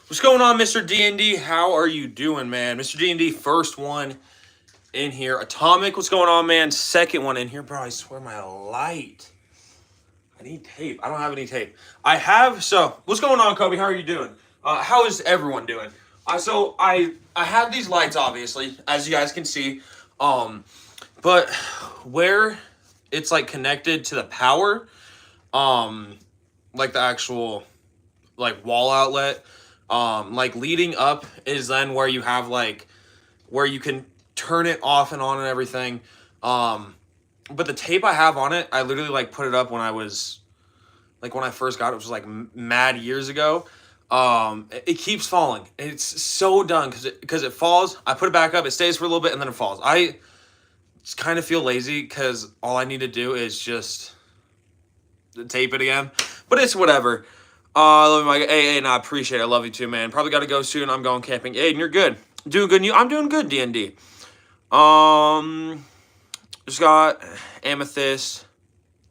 What's going on, Mr. D&D? How are you doing, man? Mr. D&D, first one in here. Atomic, what's going on, man? Second one in here. Bro, I swear my light. I need tape. I don't have any tape. What's going on, Kobe? How are you doing? How is everyone doing? I have these lights, obviously, as you guys can see. But where it's, like, connected to the power, like the actual, like, wall outlet, like leading up is then where you have like where you can turn it off and on and everything. But the tape I have on it, I literally like put it up when I was like when I first got it, which was like mad years ago. It keeps falling. It's so done because it falls. I put it back up, it stays for a little bit, and then it falls. I just kind of feel lazy because all I need to do is just tape it again. But it's whatever. I love you, Mike. Hey, I appreciate it. I love you too, man. Probably got to go soon. I'm going camping. Aiden, you're good. Doing good. I'm doing good, D&D. Just got amethyst,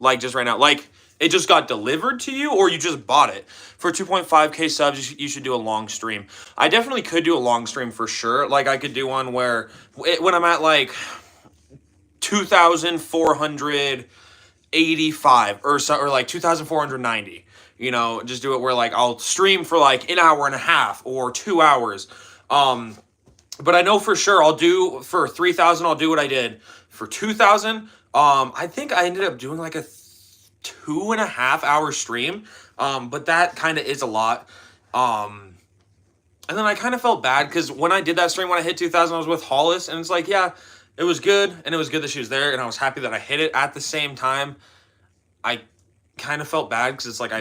like just right now. Like, it just got delivered to you, or you just bought it. For 2.5K subs, you should do a long stream. I definitely could do a long stream for sure. Like, I could do one where, when I'm at, like, 2,485 or like 2,490. You know, just do it where like I'll stream for like an hour and a half or 2 hours. But I know for sure I'll do for 3,000. I'll do what I did for 2,000. I think I ended up doing like a 2.5 hour stream. But that kind of is a lot. And then I kind of felt bad because when I did that stream, when I hit 2,000, I was with Hollis, and it's like, yeah, it was good, and it was good that she was there, and I was happy that I hit it. At the same time, I kind of felt bad because it's like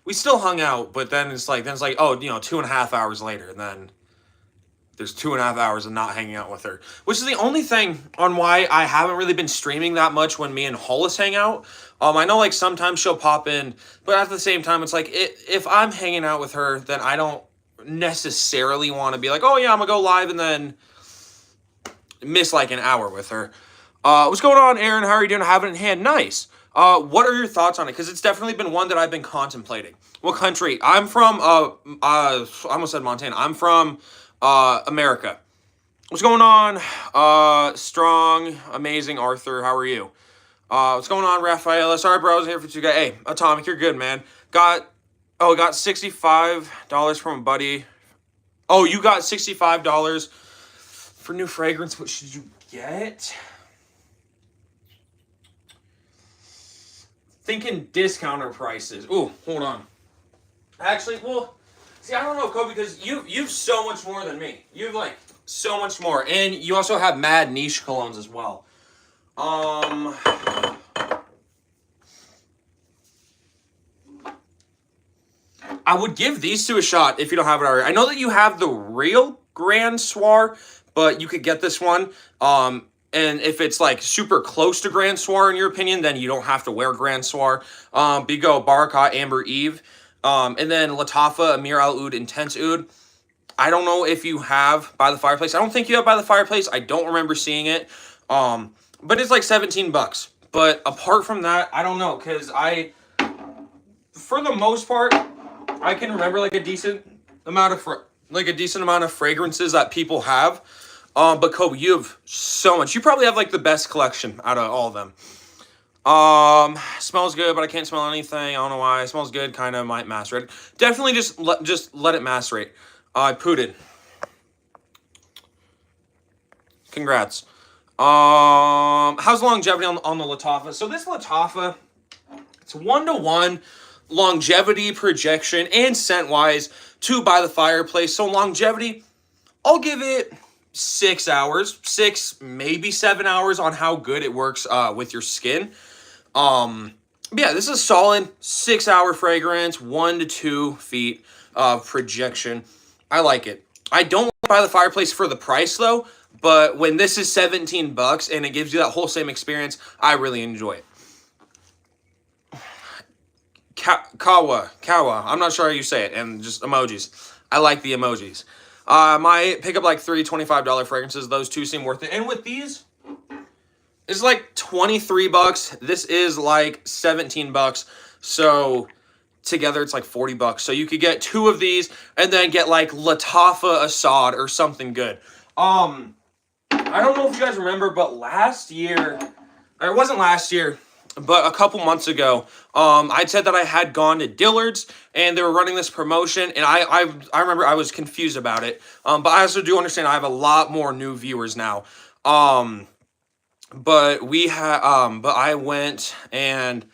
we still hung out, but then it's like, oh, 2.5 hours later, and then there's 2.5 hours of not hanging out with her, which is the only thing on why I haven't really been streaming that much when me and Hollis hang out. I know like sometimes she'll pop in, but at the same time, it's like if I'm hanging out with her, then I don't necessarily want to be like, oh yeah, I'm gonna go live and then miss like an hour with her. What's going on, Aaron? How are you doing? I have it in hand. Nice. What are your thoughts on it? Because it's definitely been one that I've been contemplating. What country? I'm from, I almost said Montana. I'm from, America. What's going on? Strong, amazing Arthur. How are you? What's going on, Rafaela? Sorry, bro. I was here for 2 guys. Hey, Atomic, you're good, man. Got $65 from a buddy. Oh, you got $65 for new fragrance. What should you get? Thinking discounter prices. Ooh, hold on. Actually, well, see, I don't know, Kobe, because you've so much more than me. You've like so much more, and you also have mad niche colognes as well. I would give these two a shot if you don't have it already. I know that you have the real Grand Soir, but you could get this one. And if it's like super close to Grand Soir in your opinion, then you don't have to wear Grand Soir. Bigo, Barakat, Amber Eve. And then Latafa, Amir Al Oud, Intense Oud. I don't know if you have By the Fireplace. I don't think you have By the Fireplace. I don't remember seeing it. But it's like $17. But apart from that, I don't know. Because for the most part, I can remember like a decent amount of fragrances that people have. But Kobe, you have so much. You probably have like the best collection out of all of them. Smells good, but I can't smell anything. I don't know why. It smells good, kind of might macerate. Definitely just let it macerate. I pooted. Congrats. How's the longevity on the Latafa? So this Latafa, it's 1-to-1 longevity, projection, and scent wise to By the Fireplace. So longevity, I'll give it 6 hours, 6 maybe 7 hours on how good it works with your skin. Yeah, this is a solid 6-hour fragrance, 1 to 2 feet of projection. I like it. I don't like By the Fireplace for the price though, but when this is $17 and it gives you that whole same experience, I really enjoy it. Kawa, I'm not sure how you say it, and just emojis. I like the emojis. Might pick up like 3 $25 fragrances. Those two seem worth it. And with these, it's like $23. This is like $17. So together it's like $40. So you could get 2 of these and then get like Latafa Assad or something good. I don't know if you guys remember, but last year, or it wasn't last year, but a couple months ago, I'd said that I had gone to Dillard's and they were running this promotion, and I remember I was confused about it. But I also do understand I have a lot more new viewers now. But I went and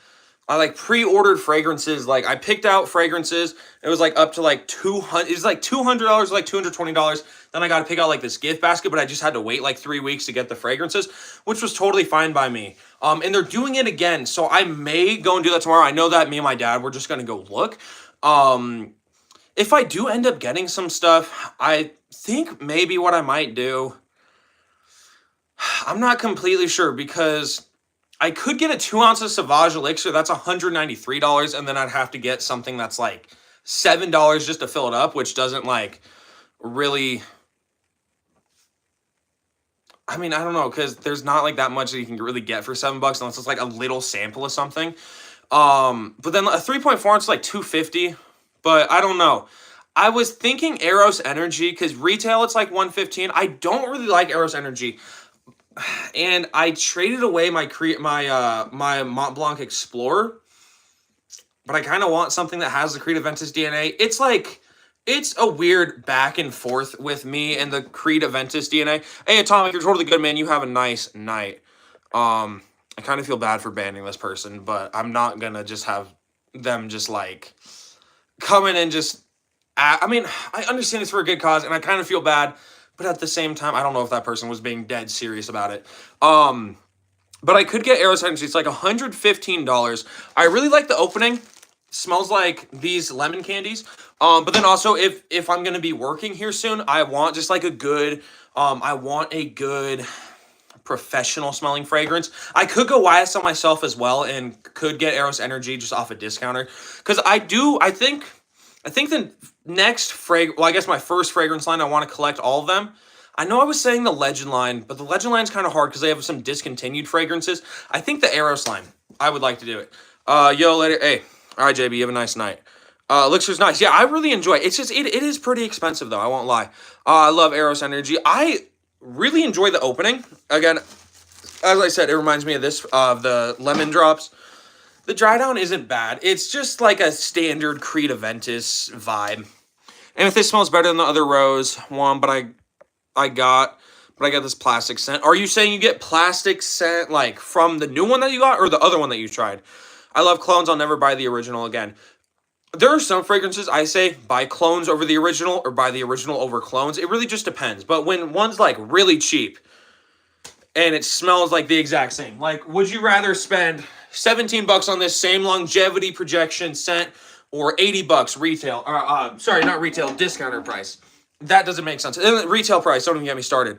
I like pre-ordered fragrances. Like I picked out fragrances. It was like up to like 200. It was like $200, like $220. Then I got to pick out like this gift basket, but I just had to wait like 3 weeks to get the fragrances, which was totally fine by me. And they're doing it again, so I may go and do that tomorrow. I know that me and my dad we're just gonna go look. If I do end up getting some stuff, I think maybe what I might do. I'm not completely sure because I could get a 2 ounce of Sauvage Elixir. That's $193, and then I'd have to get something that's like $7 just to fill it up, which doesn't like really. I mean, I don't know, because there's not like that much that you can really get for $7 unless it's like a little sample of something. But then a 3.4 ounce is like $250, but I don't know. I was thinking Eros Energy because retail it's like $115. I don't really like Eros Energy. And I traded away my Mont Blanc Explorer, but I kind of want something that has the Creed Aventus DNA. It's a weird back and forth with me and the Creed Aventus DNA. Hey, Atomic, you're totally good, man. You have a nice night. I kind of feel bad for banning this person, but I'm not gonna just have them just like come in and just. I mean, I understand it's for a good cause, and I kind of feel bad. But at the same time, I don't know if that person was being dead serious about it. But I could get Eros Energy. It's like $115. I really like the opening. Smells like these lemon candies. But then also, if I'm gonna be working here soon, I want just like a good. I want a good professional smelling fragrance. I could go YSL myself as well, and could get Eros Energy just off a discounter. Because I think the next well, I guess my first fragrance line, I want to collect all of them. I know I was saying the Legend line, but the Legend line's kind of hard because they have some discontinued fragrances. I think the Eros line, I would like to do it. Yo, later. Hey, all right, JB, you have a nice night. Elixir's nice. Yeah, I really enjoy it. It's just, it is pretty expensive, though. I won't lie. I love Eros Energy. I really enjoy the opening. Again, as I said, it reminds me of this, of the lemon drops. The dry down isn't bad. It's just like a standard Creed Aventus vibe. And if this smells better than the other rose one, but I got this plastic scent. Are you saying you get plastic scent like from the new one that you got or the other one that you tried? I love clones. I'll never buy the original again. There are some fragrances I say buy clones over the original or buy the original over clones. It really just depends. But when one's like really cheap and it smells like the exact same, like would you rather spend $17 on this same longevity projection scent or $80 retail? Sorry, not retail, discounter price. That doesn't make sense. And retail price, don't even get me started.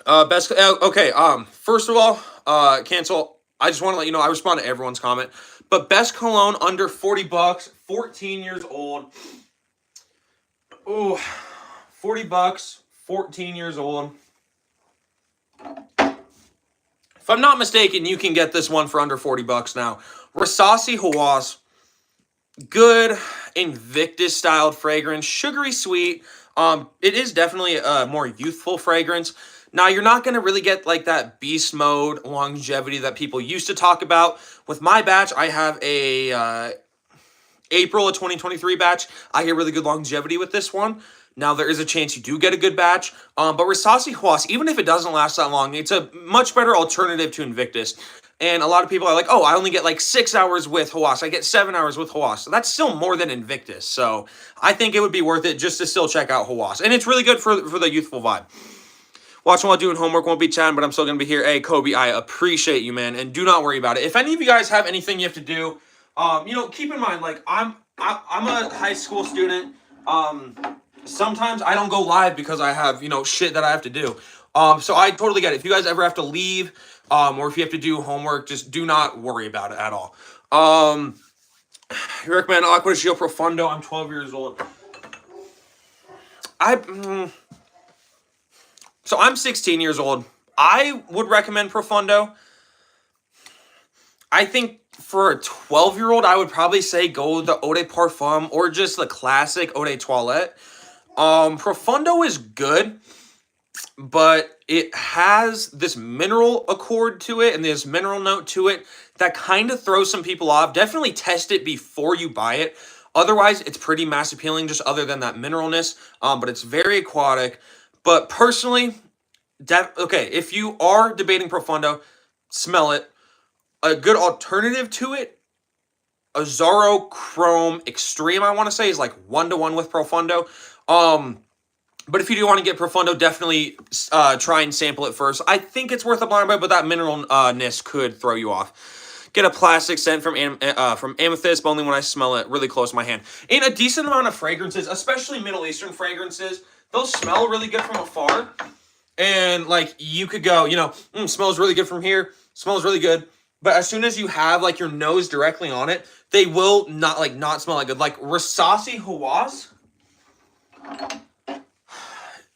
Okay, first of all, cancel. I just want to let you know I respond to everyone's comment. But best cologne under $40, 14 years old. Ooh, $40, 14 years old. If I'm not mistaken, you can get this one for under $40 now. Rasasi Hawass. Good Invictus styled fragrance. Sugary sweet. It is definitely a more youthful fragrance. Now, you're not going to really get like that beast mode longevity that people used to talk about. With my batch, I have a April of 2023 batch. I get really good longevity with this one. Now, there is a chance you do get a good batch. But Rasasi Hawass, even if it doesn't last that long, it's a much better alternative to Invictus. And a lot of people are like, oh, I only get like 6 hours with Hawass. I get 7 hours with Hawass. So that's still more than Invictus. So I think it would be worth it just to still check out Hawass. And it's really good for the youthful vibe. Watching while doing homework, won't be chatting, but I'm still going to be here. Hey, Kobe, I appreciate you, man. And do not worry about it. If any of you guys have anything you have to do, keep in mind, like, I'm a high school student. Sometimes I don't go live because I have, shit that I have to do. So I totally get it. If you guys ever have to leave, or if you have to do homework, just do not worry about it at all. You recommend Aqua Gio Profundo. I'm 12 years old. So I'm 16 years old. I would recommend Profundo. I think for a 12-year-old, I would probably say go the Eau de Parfum or just the classic Eau de Toilette. Profundo is good, but it has this mineral accord to it and this mineral note to it that kind of throws some people off. Definitely test it before you buy it. Otherwise, it's pretty mass appealing, just other than that mineralness. But it's very aquatic. But personally, okay, if you are debating Profundo, smell it. A good alternative to it, Azaro Chrome Extreme, I want to say, is like 1-to-1 with Profundo. But if you do want to get Profundo, definitely try and sample it first. I think it's worth a blind buy, but that mineralness could throw you off. Get a plastic scent from Amethyst, but only when I smell it really close to my hand. And a decent amount of fragrances, especially Middle Eastern fragrances, they'll smell really good from afar. And like you could go, smells really good from here, smells really good. But as soon as you have like your nose directly on it, they will not smell like good. Like Rasasi Hawass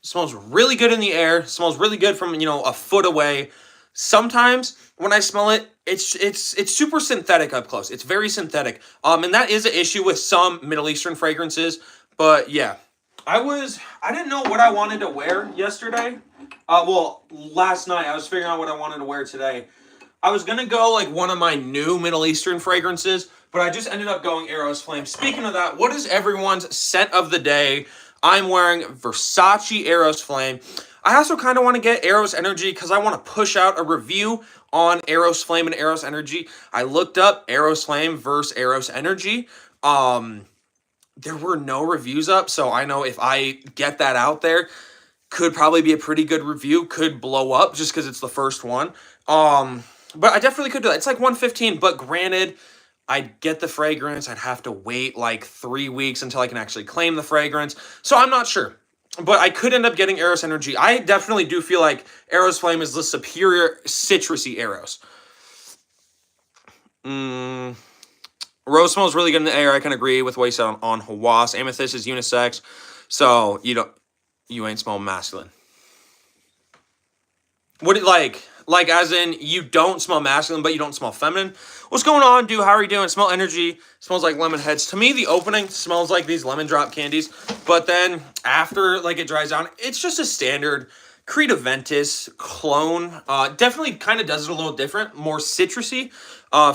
smells really good in the air, smells really good from, a foot away. Sometimes when I smell it, it's super synthetic up close. It's very synthetic. And that is an issue with some Middle Eastern fragrances. But yeah, I didn't know what I wanted to wear yesterday. Last night I was figuring out what I wanted to wear today. I was going to go like one of my new Middle Eastern fragrances, but I just ended up going Eros Flame. Speaking of that, what is everyone's scent of the day? I'm wearing Versace Eros Flame. I also kind of want to get Eros Energy because I want to push out a review on Eros Flame and Eros Energy. I looked up Eros Flame versus Eros Energy. There were no reviews up, so I know if I get that out there, could probably be a pretty good review. Could blow up just because it's the first one. But I definitely could do that. It's like $115, but granted, I'd get the fragrance. I'd have to wait like 3 weeks until I can actually claim the fragrance. So I'm not sure. But I could end up getting Eros Energy. I definitely do feel like Eros Flame is the superior citrusy Eros. Rose smells really good in the air. I can agree with what you said on Hawass. Amethyst is unisex. So you ain't smell masculine. What do you like? Like, as in, you don't smell masculine, but you don't smell feminine. What's going on, dude? How are you doing? Smell energy. Smells like lemon heads. To me, the opening smells like these lemon drop candies. But then, after, like, it dries down, it's just a standard Creed Aventus clone. Definitely kind of does it a little different. More citrusy,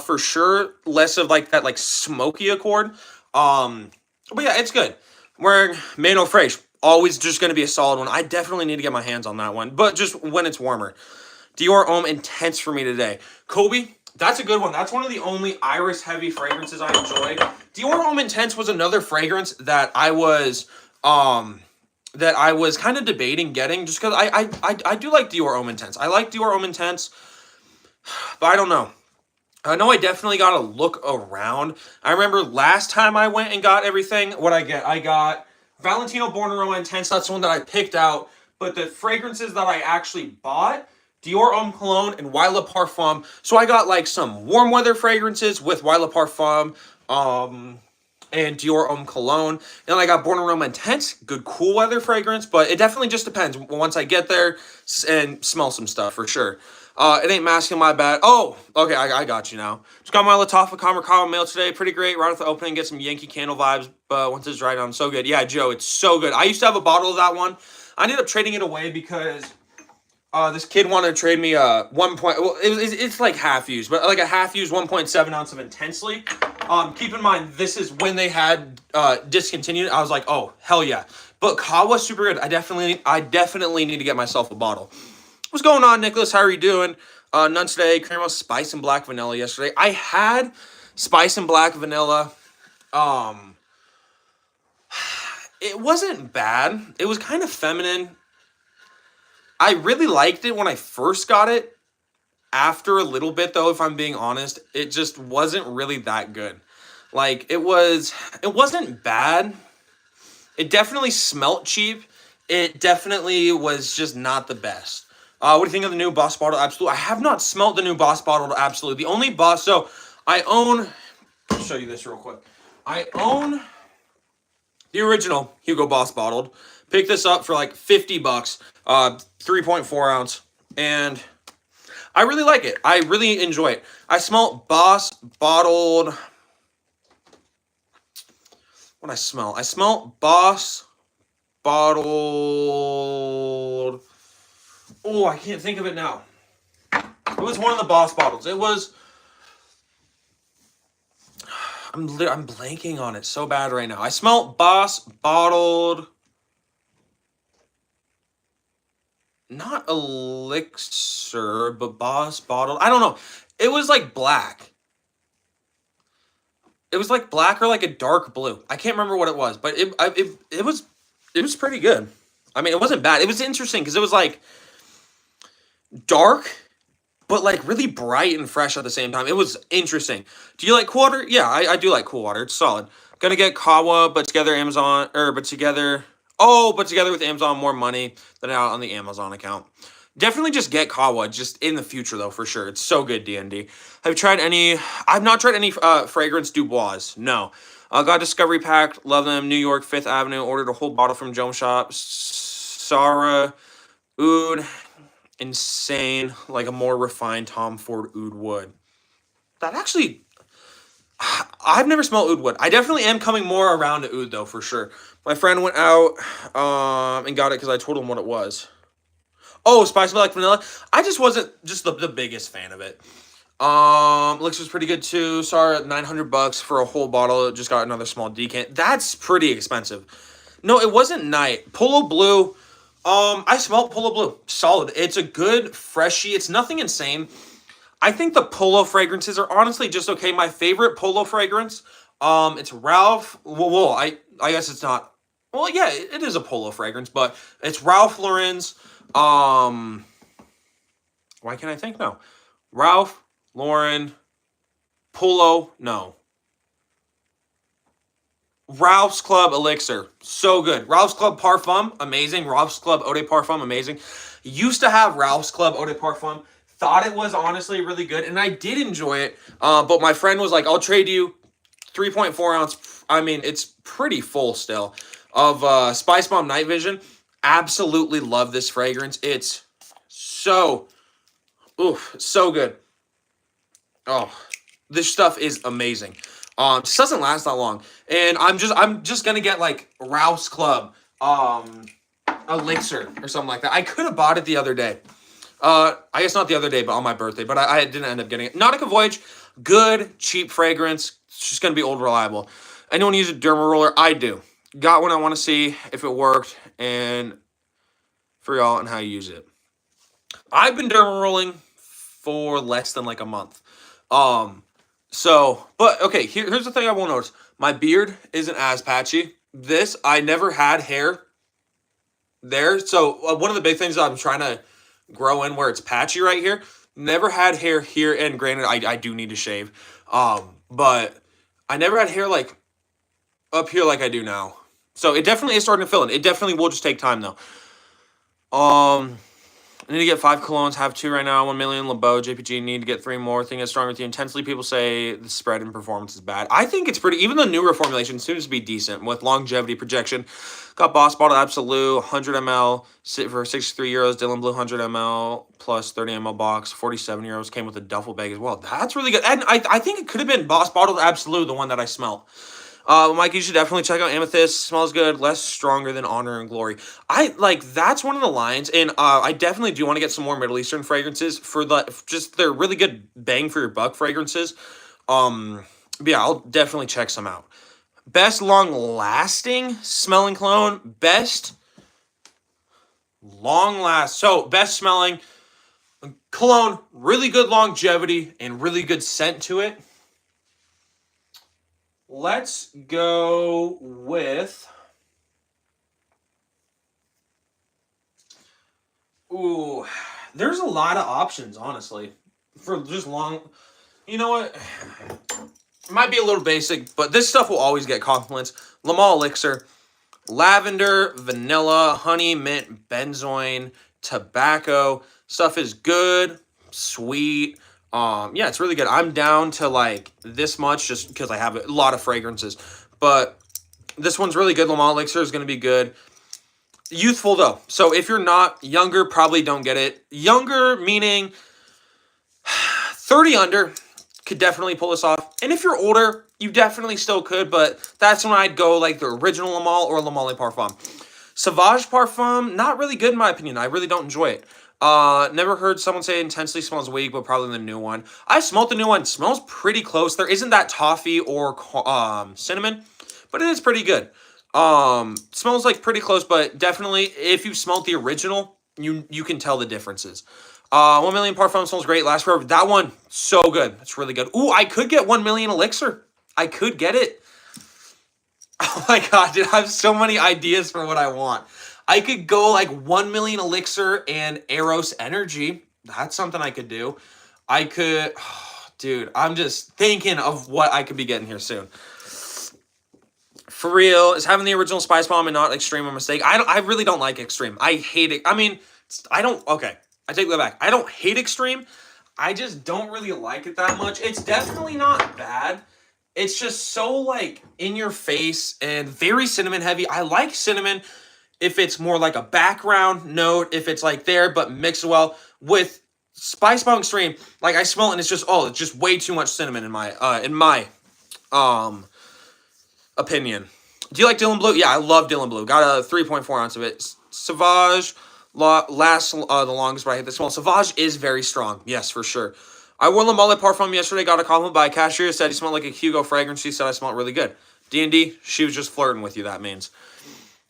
for sure. Less of, like, that, like, smoky accord. But yeah, it's good. Wearing Mano Fraiche. Always just going to be a solid one. I definitely need to get my hands on that one. But just when it's warmer. Dior Homme Intense for me today. Kobe, that's a good one. That's one of the only iris-heavy fragrances I enjoy. Dior Homme Intense was another fragrance that I was kind of debating getting just because I do like Dior Homme Intense. I like Dior Homme Intense, but I don't know. I know I definitely got to look around. I remember last time I went and got everything, what I get? I got Valentino Born Aroma Intense. That's the one that I picked out. But the fragrances that I actually bought, Dior Homme Cologne and Wild Le Parfum. So I got like some warm weather fragrances with Wild Le Parfum and Dior Homme Cologne. And I got Born Aroma Intense, good cool weather fragrance. But it definitely just depends once I get there and smell some stuff for sure. It ain't masking my bad. Oh, okay, I got you now. Just got my Lattafa Kamerkawa mail today. Pretty great. Right off the opening, get some Yankee Candle vibes. But once it's dried down, so good. Yeah, Joe, it's so good. I used to have a bottle of that one. I ended up trading it away because this kid wanted to trade me it's like half used, but like a half used 1.7 ounce of Intensely. Keep in mind, this is when they had discontinued. I was like, oh, hell yeah. But Kawa's super good. I definitely need to get myself a bottle. What's going on, Nicholas? How are you doing? None today. Crema Spice and Black Vanilla yesterday. I had Spice and Black Vanilla. It wasn't bad. It was kind of feminine. I really liked it when I first got it. After a little bit, though, if I'm being honest, it just wasn't really that good. Like, it wasn't bad. It definitely smelt cheap. It definitely was just not the best. What do you think of the new Boss Bottle Absolute? I have not smelt the new Boss Bottle Absolute. The only Boss, so I own, I'll show you this real quick. I own the original Hugo Boss Bottled. Picked this up for like $50, 3.4 ounce. And I really like it. I really enjoy it. I smell Boss bottled. What I smell? I smell Boss bottled. Oh, I can't think of it now. It was one of the Boss bottles. It was. I'm blanking on it so bad right now. I smell Boss bottled. Not elixir, but Boss bottled. I don't know. It was like black. It was like black or like a dark blue. I can't remember what it was, but it was pretty good. I mean, it wasn't bad. It was interesting because it was like dark, but like really bright and fresh at the same time. It was interesting. Do you like cool water? Yeah, I do like cool water. It's solid. Gonna get Kawa, but together Amazon, but together. Oh, but together with Amazon, more money than out on the Amazon account. Definitely just get Kawa, just in the future though, for sure. It's so good, DND. Have you tried any? I've not tried any fragrance Dubois. No. Got Discovery Pack. Love them. New York, 5th Avenue. Ordered a whole bottle from Jom Shop. Sarah Oud. Insane. Like a more refined Tom Ford Oud wood. That actually... I've never smelled oud wood. I definitely am coming more around to oud though, for sure. My friend went out and got it because I told him what it was. Oh, Spice Like Vanilla. I just wasn't just the biggest fan of it. Elixir's pretty good too. Sorry, $900 for a whole bottle. Just got another small decant. That's pretty expensive. No, it wasn't Night. Polo Blue. I smelled Polo Blue. Solid. It's a good freshie. It's nothing insane. I think the Polo fragrances are honestly just okay. My favorite Polo fragrance, it's Ralph. Well, I guess it's not. Well, yeah, it is a Polo fragrance, but it's Ralph Lauren's. Why can't I think now? Ralph Lauren Polo. No. Ralph's Club Elixir. So good. Ralph's Club Parfum. Amazing. Ralph's Club Eau de Parfum. Amazing. Used to have Ralph's Club Eau de Parfum. Thought it was honestly really good, and I did enjoy it. But my friend was like, I'll trade you 3.4 ounce. I mean, it's pretty full still of Spice Bomb Night Vision. Absolutely love this fragrance. It's so good. Oh, this stuff is amazing. This doesn't last that long. And I'm just gonna get like Ralph's Club Elixir or something like that. I could have bought it the other day. I guess not the other day, but on my birthday. But I didn't end up getting it. Nautica Voyage, good, cheap fragrance. It's just going to be old reliable. Anyone use a derma roller? I do. Got one. I want to see if it worked and for y'all and how you use it. I've been derma rolling for less than like a month. But okay, here's the thing I will notice. My beard isn't as patchy. This, I never had hair there. So one of the big things I'm trying to grow in where it's patchy right here. Never had hair here, and granted, I do need to shave. But I never had hair like up here like I do now. So it definitely is starting to fill in. It definitely will just take time though. I need to get 5 colognes, have 2 right now, 1 million LeBeau, JPG, need to get 3 more. Thing is strong with you intensely. People say the spread in performance is bad. I think it's pretty, even the newer formulation seems to be decent with longevity projection. Got Boss Bottle Absolute, 100 ml, sit for 63 euros. Dylan Blue, 100 ml, plus 30 ml box, 47 euros. Came with a duffel bag as well. That's really good. And I think it could have been Boss Bottle Absolute, the one that I smelled. Mike, you should definitely check out Amethyst. Smells good, less stronger than Honor and Glory. That's one of the lines, and I definitely do want to get some more Middle Eastern fragrances for they're really good bang for your buck fragrances. But yeah, I'll definitely check some out. Best long-lasting smelling cologne. Best smelling cologne, really good longevity and really good scent to it. Let's go with... Ooh, there's a lot of options, honestly, for just long... You know what? It might be a little basic, but this stuff will always get compliments. Le Mans Elixir, lavender, vanilla, honey, mint, benzoin, tobacco. Stuff is good, sweet. Yeah, it's really good. I'm down to like this much just because I have a lot of fragrances. But this one's really good. Le Mans Elixir is going to be good. Youthful though. So if you're not younger, probably don't get it. Younger meaning 30 under, could definitely pull this off. And if you're older, you definitely still could, but that's when I'd go like the original Le Male or Le Male Parfum. Sauvage Parfum, not really good in my opinion. I really don't enjoy it. Never heard someone say intensely smells weak, but probably the new one. I smelled the new one. It smells pretty close. There isn't that toffee or cinnamon, but it is pretty good. Smells like pretty close, but definitely if you smelled the original, you can tell the differences. 1 Million Parfum smells great. Lasts forever. That one, so good. It's really good. Ooh, I could get 1 Million Elixir. I could get it. Oh my god, dude, I have so many ideas for what I want. I could go like 1 Million Elixir and Eros Energy. That's something I could do. I could, oh, dude, I'm just thinking of what I could be getting here soon. For real, is having the original Spice Bomb and not Extreme a mistake? I really don't like Extreme. I hate it. I mean, okay, I take that back. I don't hate Extreme. I just don't really like it that much. It's definitely not bad. It's just so, like, in your face and very cinnamon heavy. I like cinnamon if it's more like a background note, if it's, like, there, but mixed well. With Spice Bomb Extreme, like, I smell it and it's just way too much cinnamon in my opinion. Do you like Dylan Blue? Yeah, I love Dylan Blue. Got a 3.4 ounce of it. Sauvage lasts the longest, but I hate the smell. Sauvage is very strong. Yes, for sure. I wore Le Male Parfum yesterday, got a compliment by a cashier, said he smelled like a Hugo fragrance. She said I smelled really good. D&D, she was just flirting with you, that means.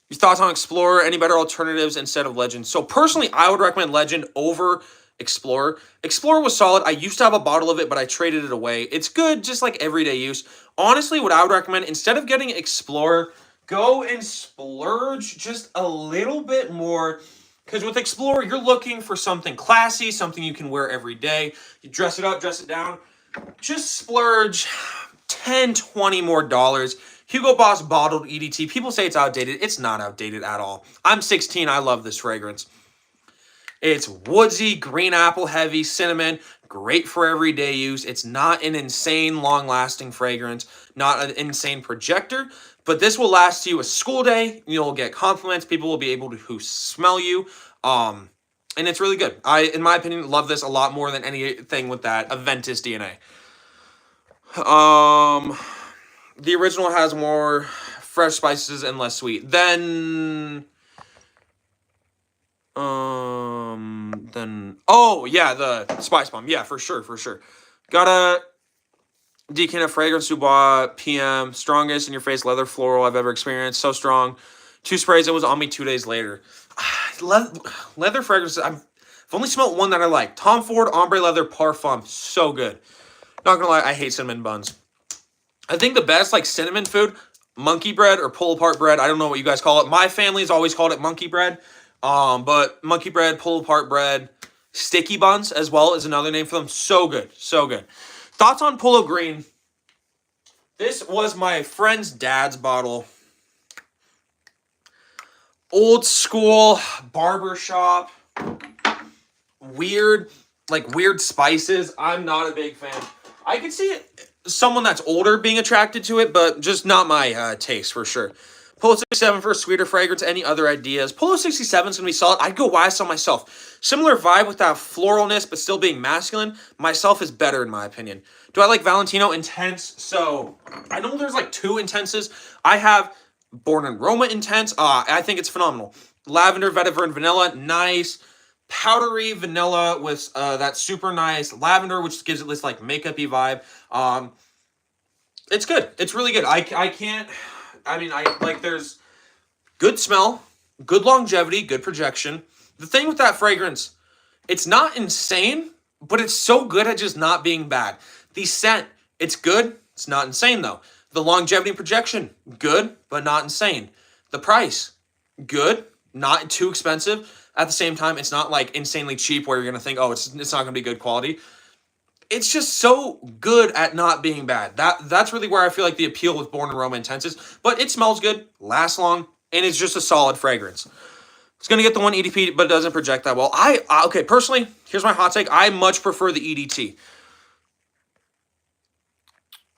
Your thoughts on Explorer, any better alternatives instead of Legend? So personally, I would recommend Legend over Explorer. Explorer was solid. I used to have a bottle of it, but I traded it away. It's good, just like everyday use. Honestly, what I would recommend, instead of getting Explorer, go and splurge just a little bit more. Because with Explorer, you're looking for something classy, something you can wear every day. You dress it up, dress it down. Just splurge 10, 20 more dollars. Hugo Boss bottled EDT. People say it's outdated. It's not outdated at all. I'm 16. I love this fragrance. It's woodsy, green apple heavy, cinnamon. Great for everyday use. It's not an insane long-lasting fragrance. Not an insane projector. But this will last you a school day. You'll get compliments. People will be able to smell you. And it's really good. I, in my opinion, love this a lot more than anything with that Aventus DNA. The original has more fresh spices and less sweet. Then oh yeah, the Spice Bomb. Yeah, for sure. Got a Decan of Fragrance Dubois PM, strongest in your face leather floral I've ever experienced. So strong. 2 sprays, it was on me 2 days later. Leather fragrances, I've only smelled one that I like. Tom Ford Ombre Leather Parfum, so good. Not gonna lie, I hate cinnamon buns. I think the best, like, cinnamon food, monkey bread or pull-apart bread. I don't know what you guys call it. My family's always called it monkey bread. But monkey bread, pull-apart bread, sticky buns as well is another name for them. So good, so good. Thoughts on Polo Green? This was my friend's dad's bottle. Old school barber shop. Weird spices. I'm not a big fan. I could see someone that's older being attracted to it, but just not my taste for sure. Polo 67 for a sweeter fragrance. Any other ideas? Polo 67 is going to be solid. I'd go YSL myself. Similar vibe with that floralness, but still being masculine. Myself is better in my opinion. Do I like Valentino Intense? So, I know there's like 2 Intenses. I have Born in Roma Intense. I think it's phenomenal. Lavender, vetiver, and vanilla. Nice. Powdery vanilla with that super nice lavender, which gives it this like makeup-y vibe. It's good. It's really good. There's good smell, good longevity, good projection. The thing with that fragrance, it's not insane, but it's so good at just not being bad. The scent, it's good. It's not insane, though. The longevity and projection, good, but not insane. The price, good, not too expensive. At the same time, it's not, like, insanely cheap where you're going to think, oh, it's not going to be good quality. It's just so good at not being bad. That's really where I feel like the appeal with Born in Roma Intense is. But it smells good, lasts long, and it's just a solid fragrance. It's going to get the 1 EDP, but it doesn't project that well. Okay, personally, here's my hot take. I much prefer the EDT.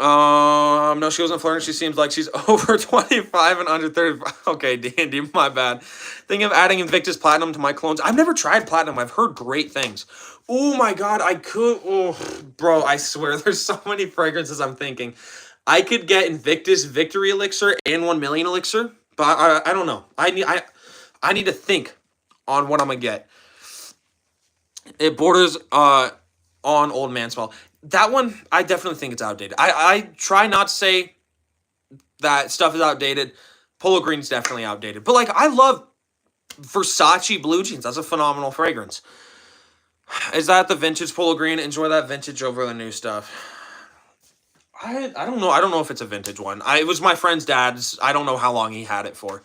No, she wasn't flirting. She seems like she's over 25 and under 35. Okay, Dandy, my bad. Thinking of adding Invictus Platinum to my clones. I've never tried Platinum. I've heard great things. Oh my God, I could. Oh, bro, I swear, there's so many fragrances I'm thinking. I could get Invictus Victory Elixir and 1 million Elixir, but I don't know. I need to think on what I'm gonna get. It borders on Old Man Smell. That one, I definitely think it's outdated. I try not to say that stuff is outdated. Polo Green's definitely outdated. But like, I love Versace Blue Jeans. That's a phenomenal fragrance. Is that the vintage Polo Green? Enjoy that vintage over the new stuff. I don't know. I don't know if it's a vintage one. It was my friend's dad's. I don't know how long he had it for.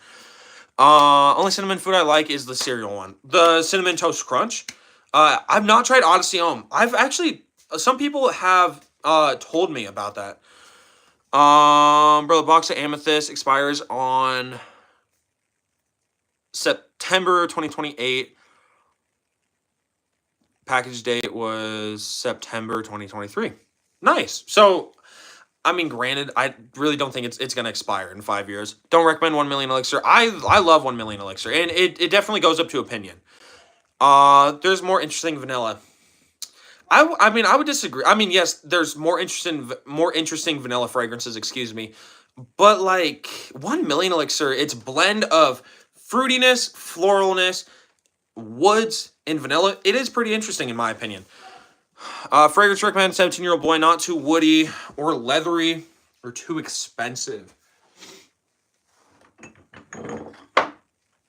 Only cinnamon food I like is the cereal one. The Cinnamon Toast Crunch. I've not tried Odyssey Home. I've actually, some people have told me about that. Bro, the box of Amethyst expires on September 2028. Package date was September 2023. Nice. So, I mean, granted, I really don't think it's going to expire in 5 years. Don't recommend 1 million Elixir. I love 1 million Elixir, and it definitely goes up to opinion. There's more interesting vanilla. I mean, I would disagree. I mean, yes, there's more interesting vanilla fragrances, excuse me. But like 1 million Elixir, it's blend of fruitiness, floralness, woods, and vanilla. It is pretty interesting in my opinion. Fragrance recommended 17-year-old boy, not too woody or leathery or too expensive.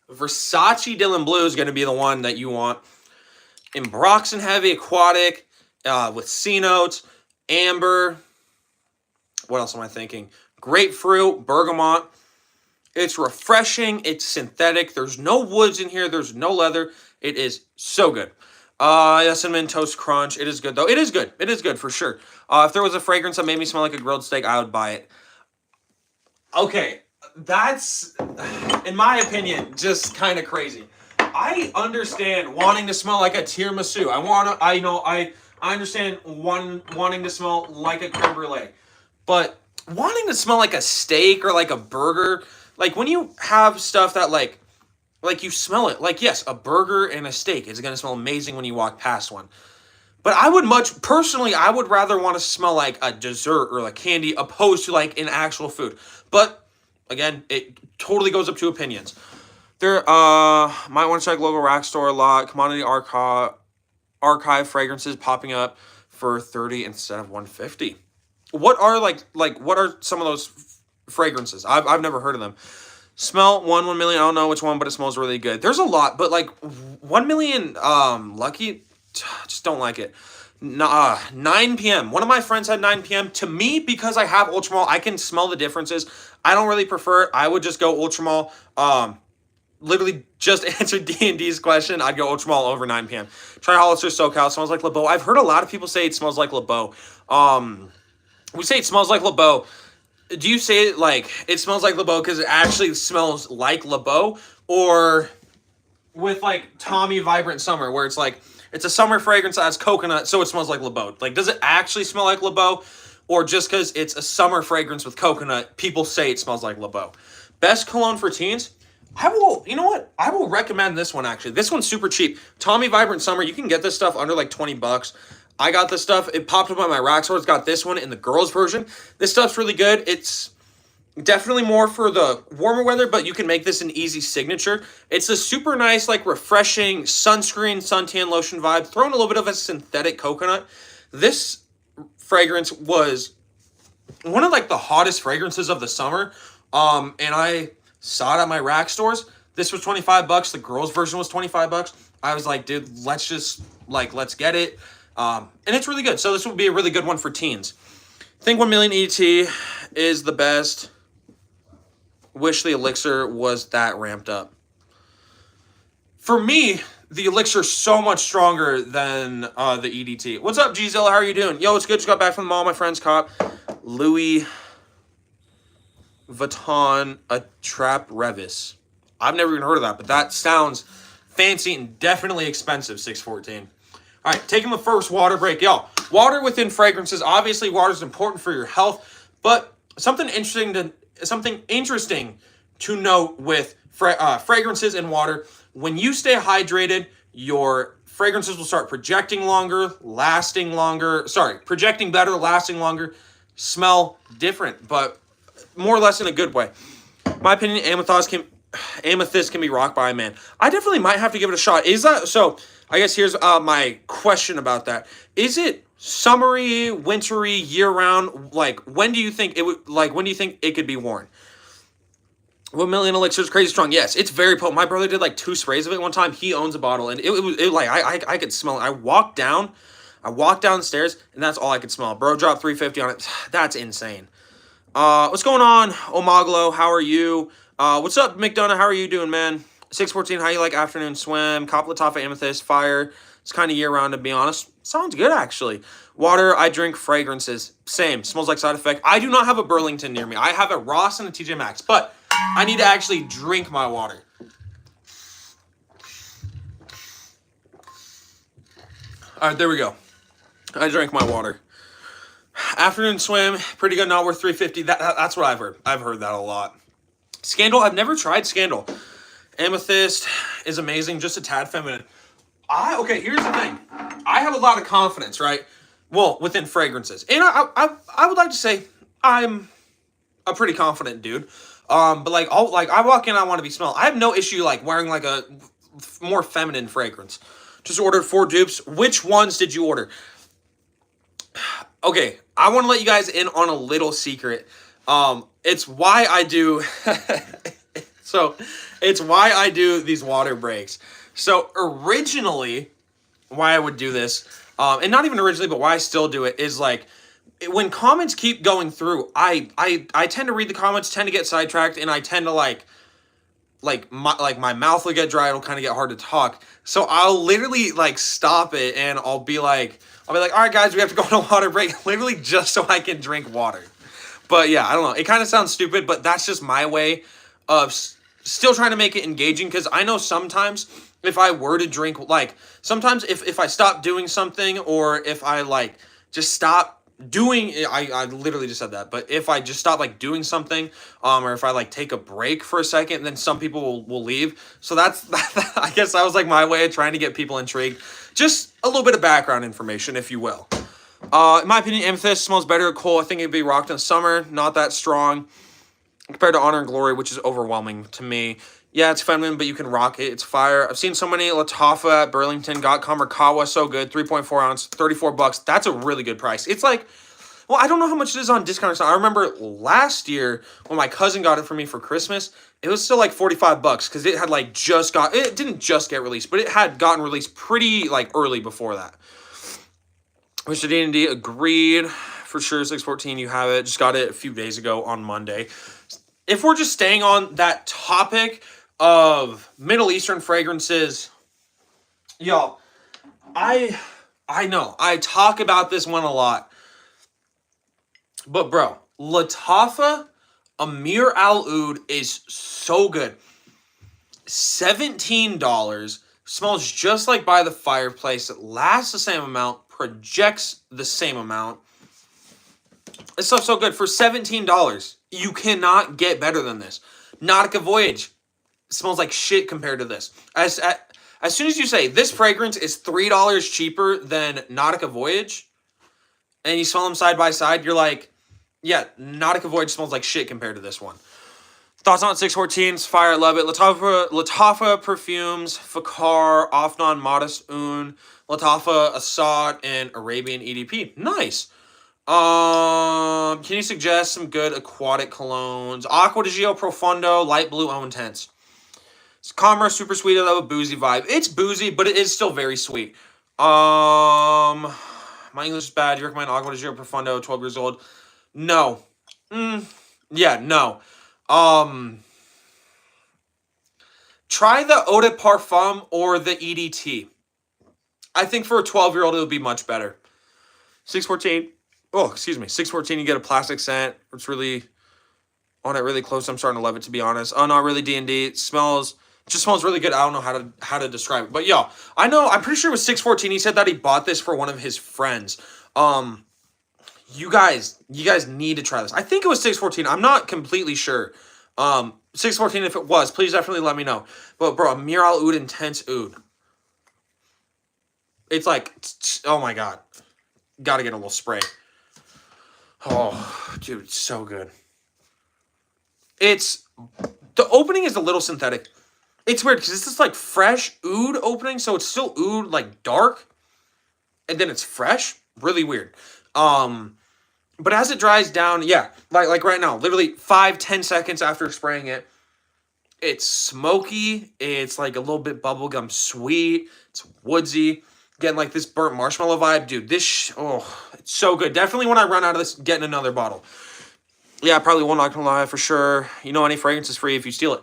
Versace Dylan Blue is going to be the one that you want. Ambroxan Heavy Aquatic with C notes, amber. What else am I thinking? Grapefruit, bergamot. It's refreshing. It's synthetic. There's no woods in here. There's no leather. It is so good. Yeah, Cinnamon Toast Crunch. It is good, though. It is good. It is good, for sure. If there was a fragrance that made me smell like a grilled steak, I would buy it. Okay, that's, in my opinion, just kind of crazy. I understand wanting to smell like a tiramisu. I understand wanting to smell like a creme brulee. But wanting to smell like a steak or like a burger, like when you have stuff that like you smell it, like yes, a burger and a steak is going to smell amazing when you walk past one. But I would rather want to smell like a dessert or like candy opposed to like an actual food. But again, it totally goes up to opinions. There might want to check local rack store a lot. Commodity archive fragrances popping up for 30 instead of 150. What are what are some of those fragrances? I've never heard of them. Smell 1 million. I don't know which one, but it smells really good. There's a lot, but like 1 million Lucky, just don't like it. 9 p.m. One of my friends had 9 p.m. To me, because I have Ultramall, I can smell the differences. I don't really prefer it. I would just go Ultramall. Literally just answered D&D's question. I'd go Ultramall over 9 p.m. Try Hollister SoCal. Smells like LeBeau. I've heard a lot of people say it smells like LeBeau. We say it smells like LeBeau. Do you say it like it smells like LeBeau because it actually smells like LeBeau, or with like Tommy Vibrant Summer where it's like it's a summer fragrance that has coconut, so it smells like LeBeau? Like, does it actually smell like LeBeau, or just because it's a summer fragrance with coconut, people say it smells like LeBeau? Best cologne for teens? You know what? I will recommend this one, actually. This one's super cheap. Tommy Vibrant Summer. You can get this stuff under like $20. I got this stuff. It popped up on my rack store. It's got this one in the girls version. This stuff's really good. It's definitely more for the warmer weather, but you can make this an easy signature. It's a super nice, like refreshing sunscreen, suntan lotion vibe. Throw in a little bit of a synthetic coconut. This fragrance was one of like the hottest fragrances of the summer. And I saw it at my rack stores. This was $25. The girls version was $25. I was like, dude, let's get it. And it's really good. So this would be a really good one for teens. I think 1 million ET is the best. Wish the Elixir was that ramped up. For me, the Elixir is so much stronger than the EDT. What's up, Gzilla? How are you doing? Yo, it's good. Just got back from the mall. My friends caught Louis Vuitton a Trap Revis. I've never even heard of that, but that sounds fancy and definitely expensive. 614. All right, taking the first water break. Y'all, water within fragrances. Obviously, water is important for your health, but something interesting to note with fragrances and water. When you stay hydrated, your fragrances will start projecting longer, lasting longer. Sorry, projecting better, lasting longer, smell different, but more or less in a good way. My opinion, amethyst can be rocked by a man. I definitely might have to give it a shot. Is that so? I guess here's my question about that. Is it summery, wintry, year round? Like, when do you think it would? Like, when do you think it could be worn? 1,000,000 elixir is crazy strong. Yes, it's very potent. My brother did like 2 sprays of it one time. He owns a bottle, and it was like I could smell it. I walked downstairs, and that's all I could smell. Bro dropped 350 on it. That's insane. What's going on, Omaglo? How are you? What's up, McDonough? How are you doing, man? 614, how you like afternoon swim? Cop Latafa Amethyst, fire. It's kind of year-round, to be honest. Sounds good, actually. Water, I drink fragrances. Same. Smells like side effect. I do not have a Burlington near me. I have a Ross and a TJ Maxx, but I need to actually drink my water. All right, there we go. I drank my water. Afternoon swim, pretty good, not worth $350. That's what I've heard. I've heard that a lot. Scandal, I've never tried Scandal. Amethyst is amazing, just a tad feminine. Okay, here's the thing. I have a lot of confidence, right? Well, within fragrances. And I would like to say I'm a pretty confident dude. But like I walk in, I want to be smelled. I have no issue like wearing like a more feminine fragrance. Just ordered 4 dupes. Which ones did you order? Okay, I want to let you guys in on a little secret. It's why I do it's why I do these water breaks. So originally, why I would do this, and not even originally, but why I still do it, is like when comments keep going through, I tend to read the comments, tend to get sidetracked, and I tend to like my mouth will get dry, it'll kind of get hard to talk. So I'll literally like stop it, and I'll be like, all right, guys, we have to go on a water break, literally just so I can drink water. But yeah, I don't know. It kind of sounds stupid, but that's just my way of still trying to make it engaging, because I know sometimes if I were to drink, like, sometimes if I stop doing something, or if I, like, just stop doing, I literally just said that, but if I just stop, like, doing something, or if I, like, take a break for a second, then some people will leave. So that's, I guess that was, like, my way of trying to get people intrigued. Just a little bit of background information, if you will. In my opinion, Amethyst smells better than Cole. I think it'd be rocked in summer. Not that strong compared to Honor and Glory, which is overwhelming to me. Yeah, it's feminine, but you can rock it. It's fire. I've seen so many Latafa at Burlington. Got Kamerkawa, so good. 3.4 ounce, $34. That's a really good price. It's like, well, I don't know how much it is on discount. I remember last year when my cousin got it for me for Christmas, it was still like $45 because it had like it didn't just get released, but it had gotten released pretty like early before that. Mr. D&D agreed. For sure, 614, you have it. Just got it a few days ago on Monday. If we're just staying on that topic of Middle Eastern fragrances, y'all, I know, I talk about this one a lot. But, bro, Latafa Amir Al Oud is so good. $17. Smells just like By the Fireplace. It lasts the same amount. Projects the same amount. This stuff's so good. For $17, you cannot get better than this. Nautica Voyage smells like shit compared to this. As soon as you say this fragrance is $3 cheaper than Nautica Voyage, and you smell them side by side, you're like, yeah, Nautica Voyage smells like shit compared to this one. Thoughts on 614's fire, love it. Latafa perfumes, Fakar, Afnan, Modest Un, Latafa, Assad, and Arabian EDP. Nice. Can you suggest some good aquatic colognes? Aqua di Gio Profondo, light blue, oh intense. It's calmer, super sweet, I love a boozy vibe. It's boozy, but it is still very sweet. My English is bad. You recommend Aqua di Gio Profondo, 12 years old? No. Yeah, no. Try the Eau de Parfum or the EDT. I think for a 12-year-old, it would be much better. 614. Oh, excuse me. 614, you get a plastic scent. It's really on it really close. I'm starting to love it, to be honest. Oh, not really D&D. It just smells really good. I don't know how to describe it. But, yo, I'm pretty sure it was 614. He said that he bought this for one of his friends. You guys need to try this. I think it was 614. I'm not completely sure. 614, if it was, please definitely let me know. But, bro, Amir Al Oud Intense Oud. It's like, oh my God. Gotta get a little spray. Oh, dude, it's so good. It's, the opening is a little synthetic. It's weird because it's this like fresh oud opening, so it's still oud like dark, and then it's fresh. Really weird. But as it dries down, yeah, like right now, literally 5-10 seconds after spraying it, it's smoky. It's like a little bit bubblegum sweet. It's woodsy. Getting like this burnt marshmallow vibe, dude. This it's so good. Definitely when I run out of this, getting another bottle. Yeah, I probably will, not gonna lie, for sure. You know, any fragrance is free if you steal it.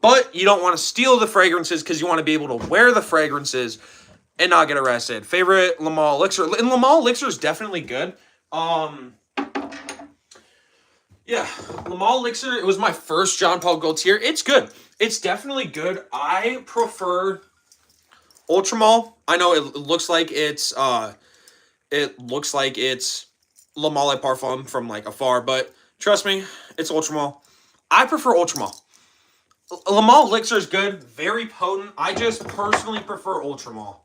But you don't want to steal the fragrances because you want to be able to wear the fragrances and not get arrested. Favorite Le Male Elixir. And Le Male Elixir is definitely good. Yeah, Le Male Elixir, it was my first Jean Paul Gaultier. It's good. It's definitely good. I prefer Ultramall. I know it looks like it's Le Male Parfum from like afar, but trust me, it's Ultramall. I prefer Ultramall. Le Male Elixir is good, very potent. I just personally prefer Ultramall.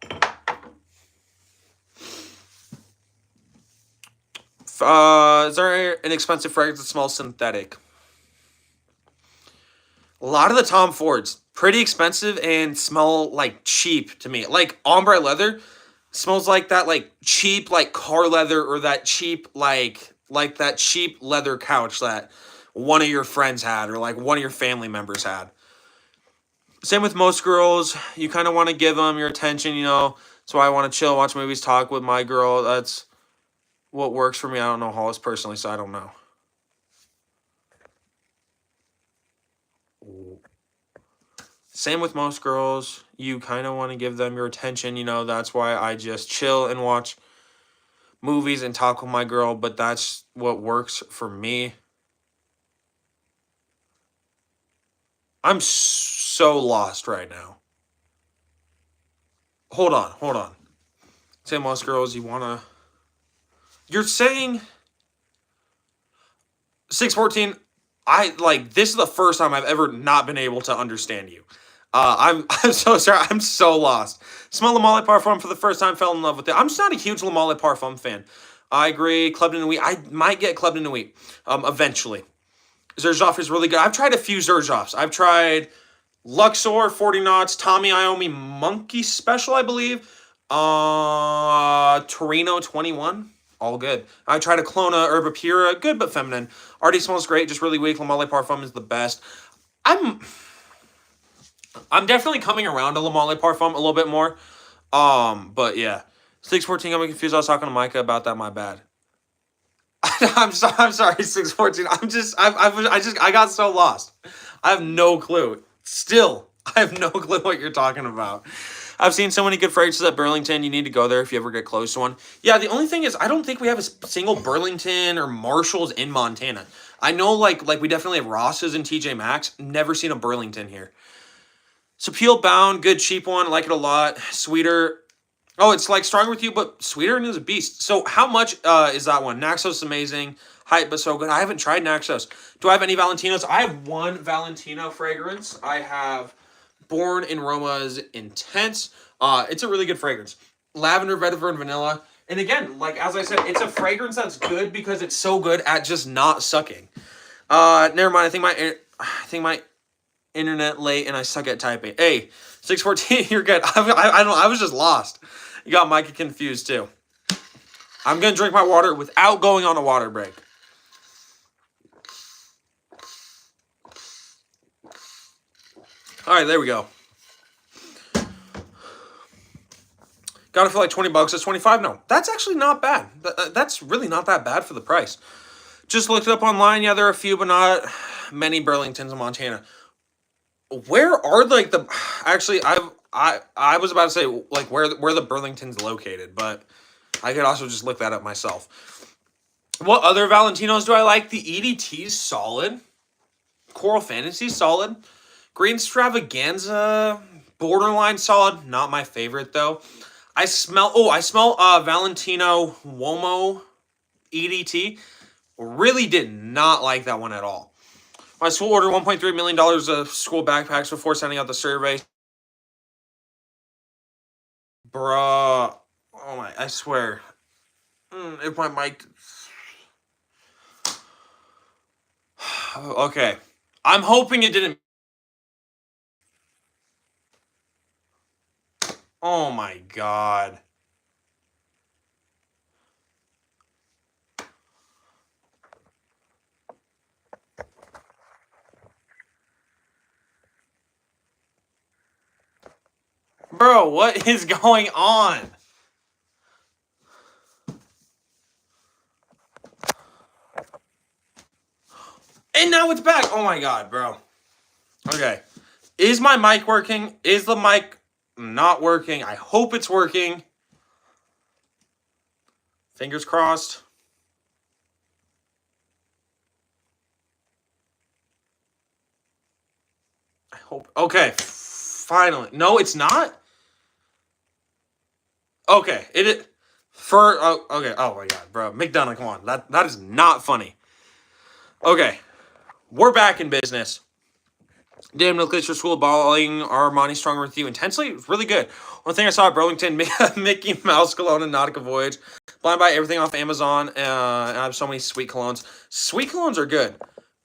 Is there an expensive fragrance that smells synthetic? A lot of the Tom Fords, pretty expensive and smell like cheap to me. Like ombre leather smells like that, like cheap, like car leather, or that cheap, like that cheap leather couch that one of your friends had or like one of your family members had. Same with most girls. You kind of want to give them your attention, you know. That's why I want to chill, watch movies, talk with my girl. That's what works for me. I don't know Hollis personally, so I don't know. Same with most girls. You kind of want to give them your attention, you know. That's why I just chill and watch movies and talk with my girl, but that's what works for me. I'm so lost right now. Hold on. Say most girls, you want to... You're saying 614. This is the first time I've ever not been able to understand you. I'm so sorry. I'm so lost. Smell Le Male Parfum for the first time, fell in love with it. I'm just not a huge Le Male Parfum fan. I agree. Club de Nuit. I might get Club de Nuit eventually. Zerjoff is really good. I've tried a few Zerjoffs. I've tried Luxor 40 knots, Tommy Iommi Monkey Special, I believe. Torino 21. All good. I tried a Clona Herba Pura, good but feminine. Already smells great, just really weak. Le Male Parfum is the best. I'm definitely coming around to Le Male Parfum a little bit more. But yeah. 614, I'm confused. I was talking to Mykah about that, my bad. I'm sorry, 614. I got so lost. I have no clue. Still, I have no clue what you're talking about. I've seen so many good fragrances at Burlington. You need to go there if you ever get close to one. Yeah, the only thing is I don't think we have a single Burlington or Marshalls in Montana. I know like we definitely have Ross's and TJ Maxx. Never seen a Burlington here. So Peel Bound, good cheap one. I like it a lot. Sweeter. Oh, it's like Stronger With You, but sweeter and is a beast. So how much is that one? Naxos is amazing. Hype, but so good. I haven't tried Naxos. Do I have any Valentinos? I have one Valentino fragrance. I have Born in Roma's Intense. It's a really good fragrance. Lavender, vetiver, and vanilla. And again, like as I said, it's a fragrance that's good because it's so good at just not sucking. Never mind. I think my internet late and I suck at typing. Hey, 614, you're good. I was just lost. You got Mykah confused too. I'm gonna drink my water without going on a water break. All right, there we go. Got it for like $20. It's 25. No, that's actually not bad. That's really not that bad for the price. Just looked it up online. Yeah, there are a few, but not many Burlingtons in Montana. Where are like the? Actually, I was about to say like where the Burlington's located, but I could also just look that up myself. What other Valentinos do I like? The EDT's solid. Coral Fantasy's solid. Green Extravaganza, borderline solid. Not my favorite though. I smell Valentino Uomo EDT. Really did not like that one at all. My school ordered $1.3 million of school backpacks before sending out the survey. Bruh. Oh my, I swear. If my mic... Okay. I'm hoping it didn't... Oh my god. Bro, what is going on? And now it's back. Oh my god, bro. Okay. Is my mic working? Is the mic not working? I hope it's working. Fingers crossed. I hope. Okay. Finally. No, it's not? Okay. Okay. Oh my god, bro. McDonough, come on. That is not funny. Okay. We're back in business. Damn, no glitch for school balling Armani Stronger with You intensely. It was really good. One thing I saw at Burlington, Mickey Mouse cologne and Nautica Voyage. Blind buy everything off Amazon. And I have so many sweet colognes. Sweet colognes are good.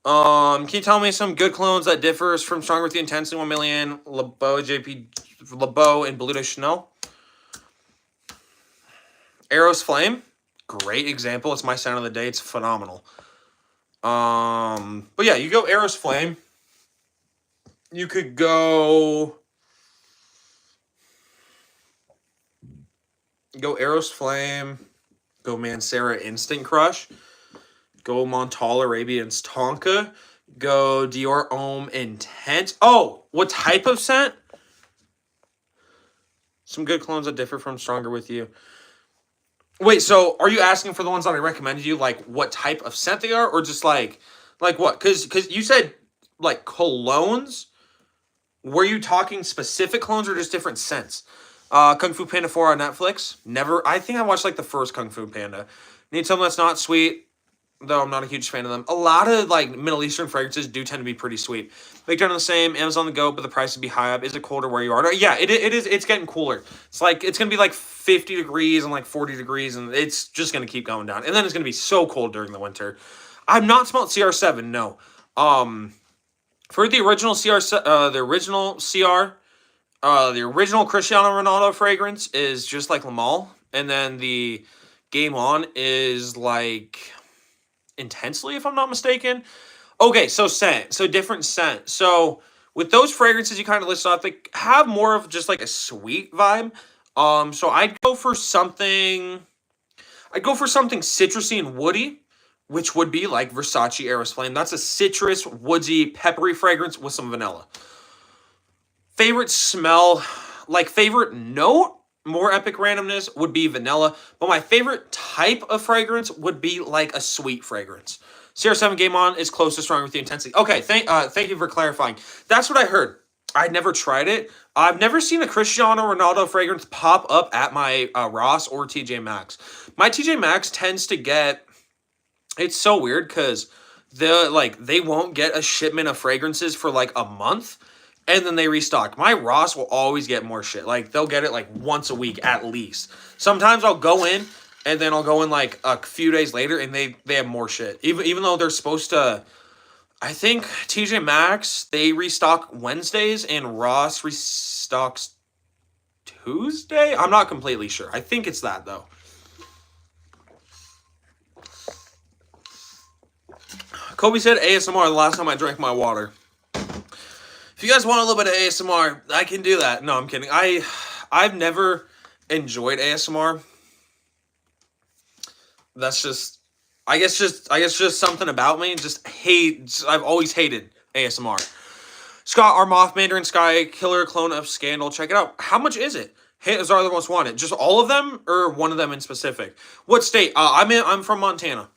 Can you tell me some good colognes that differs from Stronger with You intensely 1 million, LeBeau, LeBeau, and Blue de Chanel? Eros Flame, great example. It's my scent of the day. It's phenomenal. But yeah, you go Eros Flame. You could go Eros Flame, go Mancera Instant Crush, go Montal Arabian's Tonka, go Dior Homme Intense. Oh, what type of scent? Some good clones that differ from Stronger with You. Wait, so are you asking for the ones that I recommended you, like what type of scent they are, or just like what? Because you said like colognes. Were you talking specific clones or just different scents? Kung Fu Panda 4 on Netflix. Never. I think I watched like the first Kung Fu Panda. Need something that's not sweet, though I'm not a huge fan of them. A lot of like Middle Eastern fragrances do tend to be pretty sweet. Make done the same. Amazon the go, but the price would be high up. Is it colder where you are? No, yeah, it is. It's getting cooler. It's gonna be like 50 degrees and like 40 degrees, and it's just gonna keep going down. And then it's gonna be so cold during the winter. I've not smelled CR7. No. For the original CR, the original Cristiano Ronaldo fragrance is just like Lamal, and then the Game On is like Intensely, if I'm not mistaken. Okay, so different scent. So with those fragrances you kind of list off, they have more of just like a sweet vibe. So I'd go for something citrusy and woody, which would be like Versace Eros Flame. That's a citrus, woodsy, peppery fragrance with some vanilla. Favorite smell, like favorite note, more epic randomness would be vanilla. But my favorite type of fragrance would be like a sweet fragrance. CR7 Game On is close to Stronger with You intensity. Okay, thank you for clarifying. That's what I heard. I'd never tried it. I've never seen a Cristiano Ronaldo fragrance pop up at my Ross or TJ Maxx. My TJ Maxx tends to get... It's so weird because they won't get a shipment of fragrances for like a month, and then they restock. My Ross will always get more shit. Like they'll get it like once a week at least. Sometimes I'll go in and then I'll go in like a few days later and they have more shit. Even though they're supposed to. I think TJ Maxx, they restock Wednesdays and Ross restocks Tuesday. I'm not completely sure. I think it's that though. Kobe said ASMR the last time I drank my water. If you guys want a little bit of ASMR, I can do that. No, I'm kidding. I've never enjoyed ASMR. That's just I guess just something about me. I've always hated ASMR. Scott, our Moth Mandarin Sky Killer clone of Scandal. Check it out. How much is it? Hey, are the most wanted? Just all of them or one of them in specific? What state? I'm from Montana.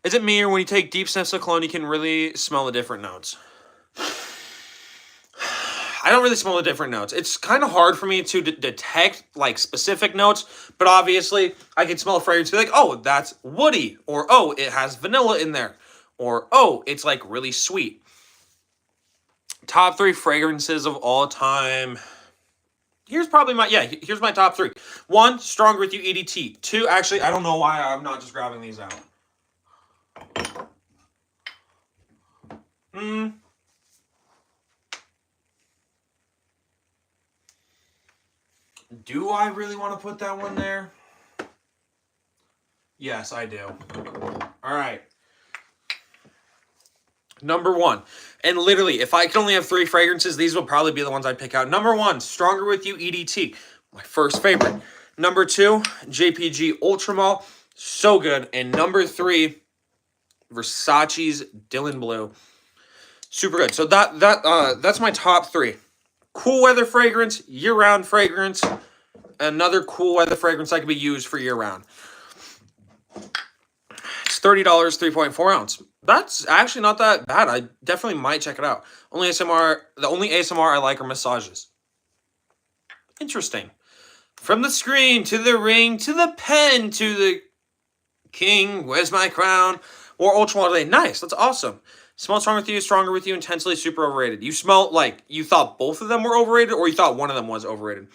Is it me, or when you take deep sniffs of cologne, you can really smell the different notes? I don't really smell the different notes. It's kind of hard for me to detect, like, specific notes, but obviously, I can smell a fragrance and be like, oh, that's woody, or, oh, it has vanilla in there, or, oh, it's, like, really sweet. Top 3 fragrances of all time. here's probably my, yeah, here's my top 3. 1, Stronger With You EDT. 2, actually, I don't know why I'm not just grabbing these out. Do I really want to put that one there? Yes, I do. All right. Number 1. And literally, if I could only have 3 fragrances, these will probably be the ones I'd pick out. Number 1, Stronger With You EDT. My first favorite. Number 2, JPG Ultramall. So good. And number 3, Versace's Dylan Blue. Super good. So that's my top 3. Cool weather fragrance, year-round fragrance. Another cool weather fragrance that could be used for year-round. It's $30, 3.4 ounce. That's actually not that bad. I definitely might check it out. The only ASMR I like are massages. Interesting. From the screen to the ring to the pen to the king, where's my crown? Or Ultramall today. Nice. That's awesome. Smell Stronger With You, Intensely, super overrated. You smell like you thought both of them were overrated, or you thought one of them was overrated.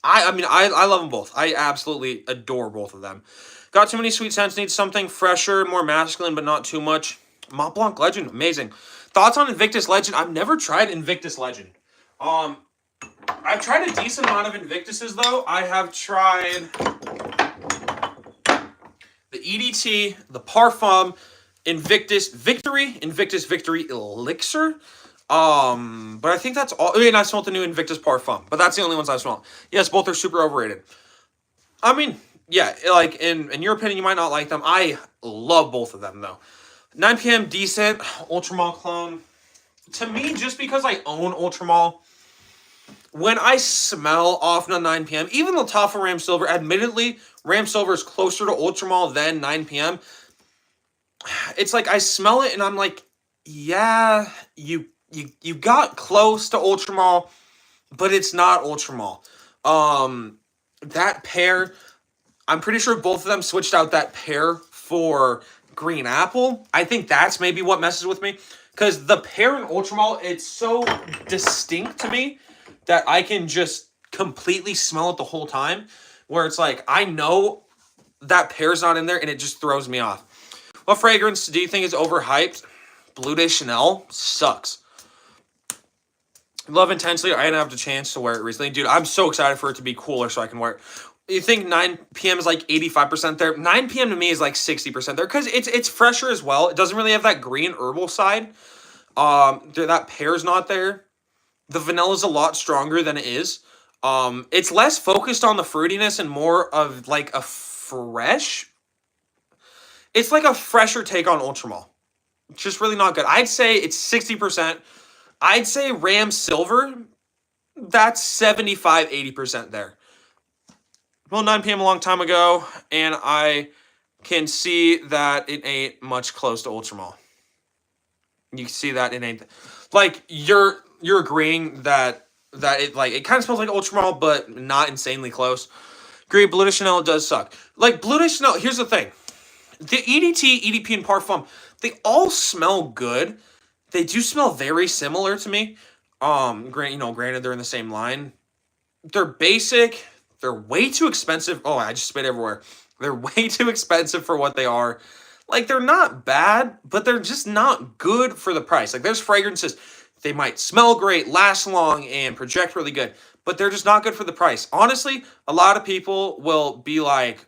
I mean, I love them both. I absolutely adore both of them. Got Too Many Sweet Scents, needs something fresher, more masculine, but not too much. Mont Blanc Legend, amazing. Thoughts on Invictus Legend? I've never tried Invictus Legend. I've tried a decent amount of Invictuses, though. I have tried the EDT, the Parfum, Invictus Victory Elixir. But I think that's all. I mean, I smelled the new Invictus Parfum, but that's the only ones I smelled. Yes, both are super overrated. I mean, yeah, like in your opinion, you might not like them. I love both of them though. 9 p.m. decent. Ultramall clone. To me, just because I own Ultramall, when I smell often on 9 p.m., even Lattafa Ram Silver, admittedly, Ram Silver is closer to Ultramall than 9 p.m. It's like I smell it and I'm like, yeah, you got close to Ultramall, but it's not Ultramall. That pair, I'm pretty sure both of them switched out that pair for Green Apple. I think that's maybe what messes with me, because the pair in Ultramall, it's so distinct to me that I can just completely smell it the whole time, where it's like, I know that pair's not in there and it just throws me off. What fragrance do you think is overhyped? Bleu de Chanel sucks. Love Intensely. I didn't have the chance to wear it recently. Dude, I'm so excited for it to be cooler so I can wear it. You think 9 p.m. is like 85% there? 9 p.m. to me is like 60% there, because it's fresher as well. It doesn't really have that green herbal side. That pear's not there. The vanilla's a lot stronger than it is. It's less focused on the fruitiness and more of like a fresh. It's like a fresher take on Ultramall. It's just really not good. I'd say it's 60%. I'd say Ram Silver, that's 75, 80% there. Well, 9 p.m. a long time ago, and I can see that it ain't much close to Ultramall. You can see that it ain't, like, you're agreeing that it, like, it kind of smells like Ultramall, but not insanely close. Agree, Bleu de Chanel does suck. Like, Bleu de Chanel, here's the thing. The EDT, EDP, and Parfum, they all smell good. They do smell very similar to me. Granted, they're in the same line. They're basic. They're way too expensive. Oh, I just spit everywhere. They're way too expensive for what they are. Like, they're not bad, but they're just not good for the price. Like, there's fragrances, they might smell great, last long, and project really good, but they're just not good for the price. Honestly, a lot of people will be like,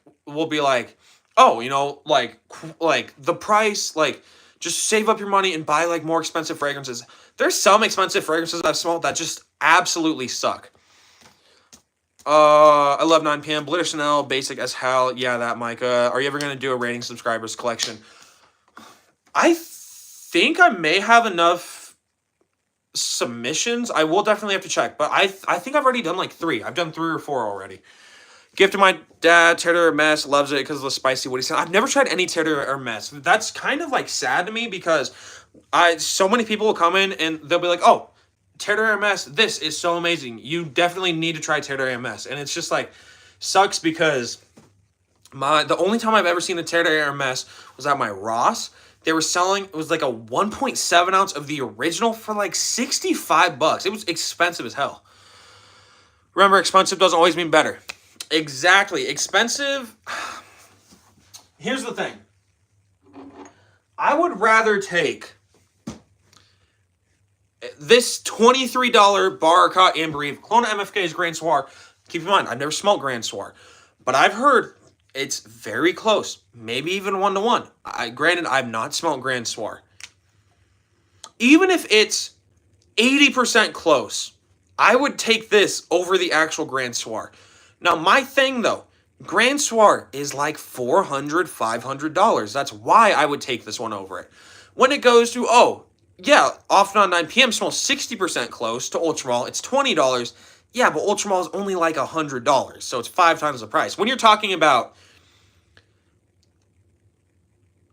oh, like the price, like, just save up your money and buy, like, more expensive fragrances. There's some expensive fragrances I've smelled that just absolutely suck. I love 9 p.m. Bleu de Chanel, basic as hell. Yeah, that, Mykah. Are you ever going to do a rating subscribers collection? I think I may have enough submissions. I will definitely have to check, but I think I've already done, like, 3. I've done 3 or 4 already. Gift to my dad, Terre de Hermes, loves it because of the spicy woody scent. I've never tried any Terre de Hermes. That's kind of, like, sad to me because so many people will come in and they'll be like, oh, Terre de Hermes, this is so amazing. You definitely need to try Terre de Hermes. And it's just, like, sucks because the only time I've ever seen a Terre de Hermes was at my Ross. They were selling, it was like a 1.7 ounce of the original for, like, $65. It was expensive as hell. Remember, expensive doesn't always mean better. Exactly. Expensive. Here's the thing. I would rather take this $23 Baracot Amber Eve Clone MFK's Grand Soir. Keep in mind, I've never smelled Grand Soir, but I've heard it's very close, maybe even 1-to-1. Granted, I've not smelled Grand Soir. Even if it's 80% close, I would take this over the actual Grand Soir. Now, my thing, though, Grand Soir is like $400, $500. That's why I would take this one over it. When it goes to, oh, yeah, Off on 9 p.m. smells 60% close to Ultramall. It's $20. Yeah, but Ultramall is only like $100, so it's 5 times the price. When you're talking about,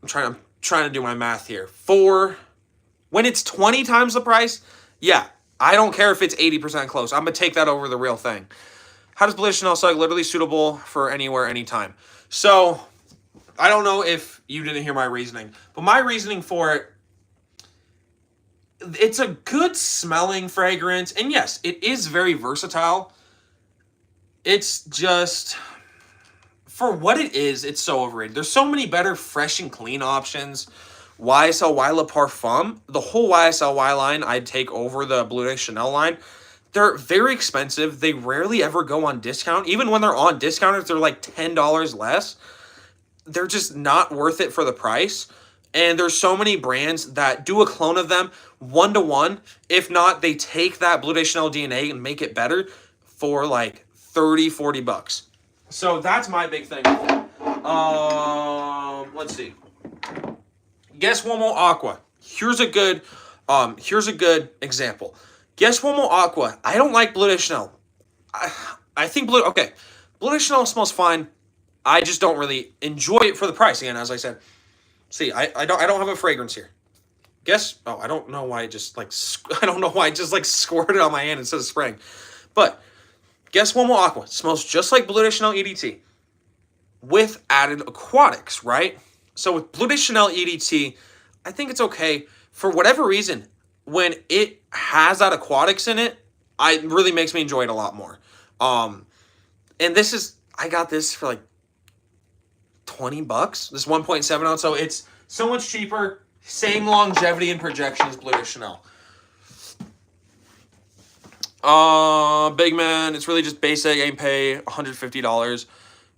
I'm trying to do my math here. When it's 20 times the price, yeah, I don't care if it's 80% close. I'm going to take that over the real thing. How does Bleu de Chanel smell? Literally suitable for anywhere, anytime. So, I don't know if you didn't hear my reasoning, but my reasoning for it, it's a good smelling fragrance, and yes, it is very versatile. It's just, for what it is, it's so overrated. There's so many better fresh and clean options. YSL Le Parfum, the whole YSL line, I'd take over the Bleu de Chanel line. They're very expensive. They rarely ever go on discount. Even when they're on discount, if they're like $10 less, they're just not worth it for the price. And there's so many brands that do a clone of them 1-to-1. If not, they take that Bleu de Chanel DNA and make it better for like 30, 40 bucks. So that's my big thing with it. Let's see. Guess Uomo Aqua. Here's a good example. Guess Uomo Aqua. I don't like Bleu de Chanel. I think Bleu de Chanel smells fine. I just don't really enjoy it for the price. Again, as I said. See, I don't have a fragrance here. I don't know why I just squirted on my hand instead of spraying. But Guess Uomo Aqua smells just like Bleu de Chanel EDT with added aquatics, right? So with Bleu de Chanel EDT, I think it's okay. For whatever reason, when it has that aquatics in it, it really makes me enjoy it a lot more. And I got this for like $20, this 1.7 ounce, so it's so much cheaper, same longevity and projection as Bleu de Chanel. Big man, it's really just basic. Ain't pay $150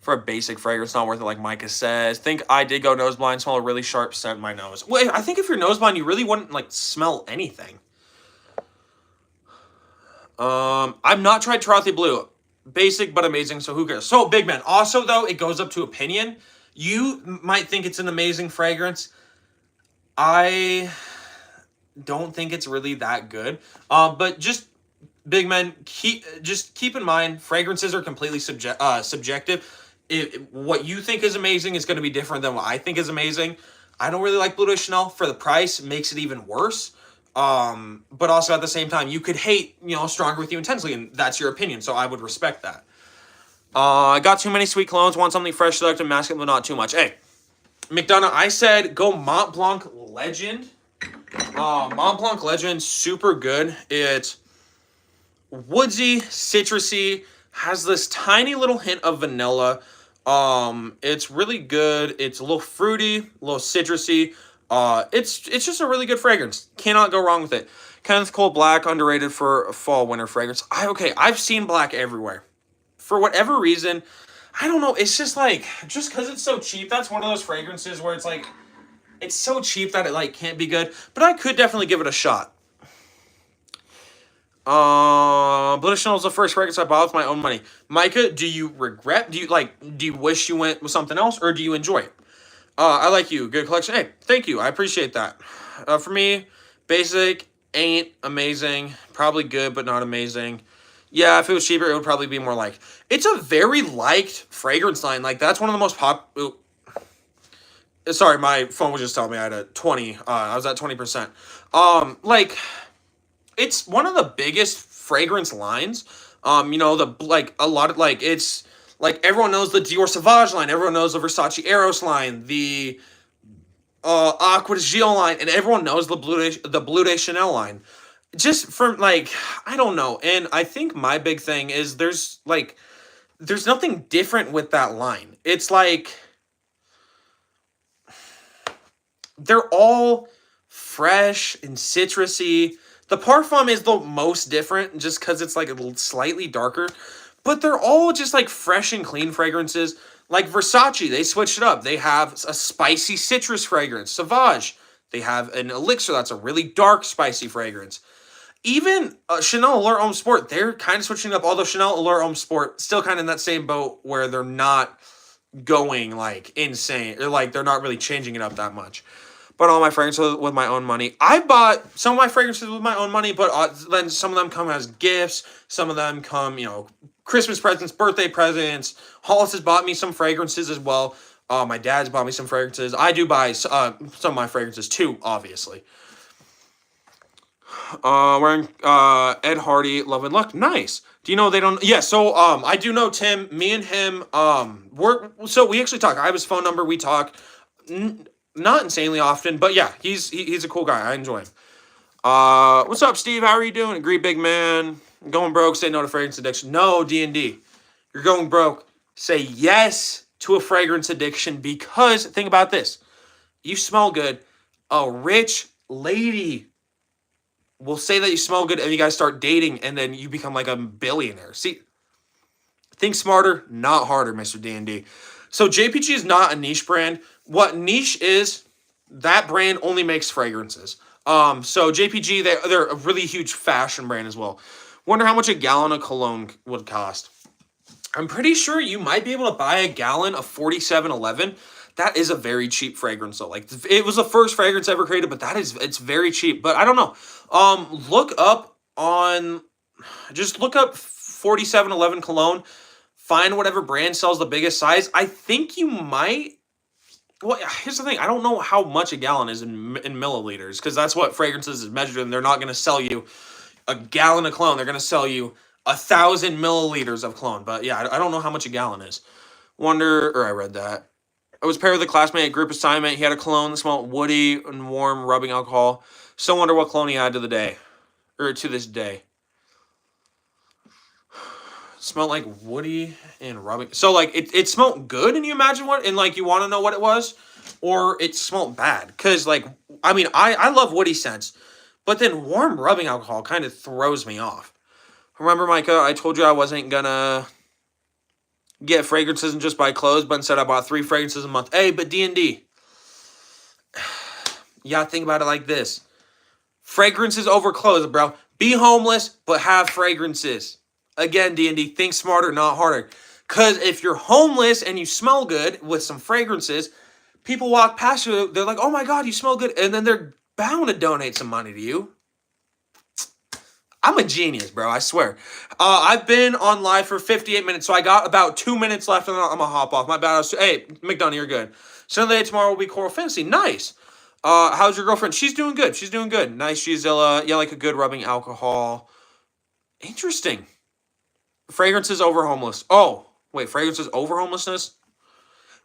for a basic fragrance. Not worth it, like Mykah says. Think I did go nose blind, smell a really sharp scent in my nose. Wait, I think if you're nose blind, you really wouldn't like smell anything. I've not tried Trothy Blue. Basic but amazing, so who cares? So big man. Also though, it goes up to opinion. You might think it's an amazing fragrance. I don't think it's really that good. But just big man, keep in mind, fragrances are completely subjective. What you think is amazing is going to be different than what I think is amazing. I don't really like Bleu de Chanel. For the price, makes it even worse. But also at the same time, you could hate, Stronger With You Intensely, and that's your opinion, so I would respect that. I got too many sweet clones, want something fresh, selective, masculine, but not too much. Hey, McDonough, I said go Mont Blanc Legend. Mont Blanc Legend, super good. It's woodsy, citrusy, has this tiny little hint of vanilla. It's really good. It's a little fruity, a little citrusy. It's just a really good fragrance. Cannot go wrong with it. Kenneth Cole Black, underrated for a fall winter fragrance. I've seen black everywhere. For whatever reason, I don't know. It's just like, just because it's so cheap, that's one of those fragrances where it's like, it's so cheap that it like can't be good. But I could definitely give it a shot. Bleu de Chanel is the first fragrance I bought with my own money. Mykah, do you regret? Do you wish you went with something else, or do you enjoy it? I like you. Good collection. Hey, thank you. I appreciate that. For me, basic, ain't amazing. Probably good, but not amazing. Yeah, if it was cheaper, it would probably be more like. It's a very liked fragrance line. Like, that's one of the most Sorry, my phone was just telling me I had a 20. I was at 20%. It's one of the biggest fragrance lines. It's like everyone knows the Dior Sauvage line, everyone knows the Versace Eros line, the Aqua de Gio line, and everyone knows the Bleu de Chanel line. just from like, I don't know. And I think my big thing is there's nothing different with that line. It's like they're all fresh and citrusy. The Parfum is the most different just because it's like a little slightly darker, but they're all just like fresh and clean fragrances. Like Versace, they switched it up. They have a spicy citrus fragrance. Sauvage, they have an elixir that's a really dark, spicy fragrance. Even Chanel Allure Homme Sport, they're kind of switching up. Although Chanel Allure Homme Sport still kind of in that same boat where they're not going like insane, or like they're not really changing it up that much. But all my fragrances with my own money. I bought some of my fragrances with my own money, but then some of them come as gifts. Some of them come, Christmas presents, birthday presents. Hollis has bought me some fragrances as well. My dad's bought me some fragrances. I do buy some of my fragrances too, obviously. Wearing Ed Hardy, Love and Luck. Nice. Do you know they don't? Yeah. So I do know Tim. Me and him we actually talk. I have his phone number. We talk. Not insanely often, but yeah, he's a cool guy. I enjoy him. What's up, Steve? How are you doing? Agree, big man. Going broke. Say no to fragrance addiction. No, D&D. You're going broke. Say yes to a fragrance addiction because think about this. You smell good. A rich lady will say that you smell good and you guys start dating and then you become like a billionaire. See, think smarter, not harder, Mr. D&D. So JPG is not a niche brand. What niche is, that brand only makes fragrances. So JPG, they're a really huge fashion brand as well. Wonder how much a gallon of cologne would cost. I'm pretty sure you might be able to buy a gallon of 4711. That is a very cheap fragrance though. Like it was the first fragrance ever created, but it's very cheap. But I don't know. Just look up 4711 cologne. Find whatever brand sells the biggest size. I think you might. Well, here's the thing. I don't know how much a gallon is in milliliters because that's what fragrances is measured in. They're not going to sell you a gallon of cologne. They're going to sell you 1,000 milliliters of cologne. But yeah, I don't know how much a gallon is. I read that. I was paired with a classmate at group assignment. He had a cologne that smelled woody and warm, rubbing alcohol. Still wonder what cologne he had to this day. Smelled like woody and rubbing. So like it smelled good, and you imagine what, and like you want to know what it was, or it smelled bad. Because like I love woody scents, but then warm rubbing alcohol kind of throws me off. Remember, Micah, I told you I wasn't gonna get fragrances and just buy clothes, but instead I bought 3 fragrances a month. Hey, but D&D. Yeah, think about it like this. Fragrances over clothes, bro. Be homeless, but have fragrances. Again, D&D, think smarter, not harder. Because if you're homeless and you smell good with some fragrances, people walk past you, they're like, oh my God, you smell good. And then they're bound to donate some money to you. I'm a genius, bro, I swear. I've been on live for 58 minutes, so I got about 2 minutes left, and then I'm going to hop off. My bad. Hey, McDonough, you're good. Sunday tomorrow will be Coral Fantasy. Nice. How's your girlfriend? She's doing good. She's doing good. Nice, Gisela. Yeah, like a good rubbing alcohol. Interesting. Fragrances over homeless. Oh, wait, fragrances over homelessness?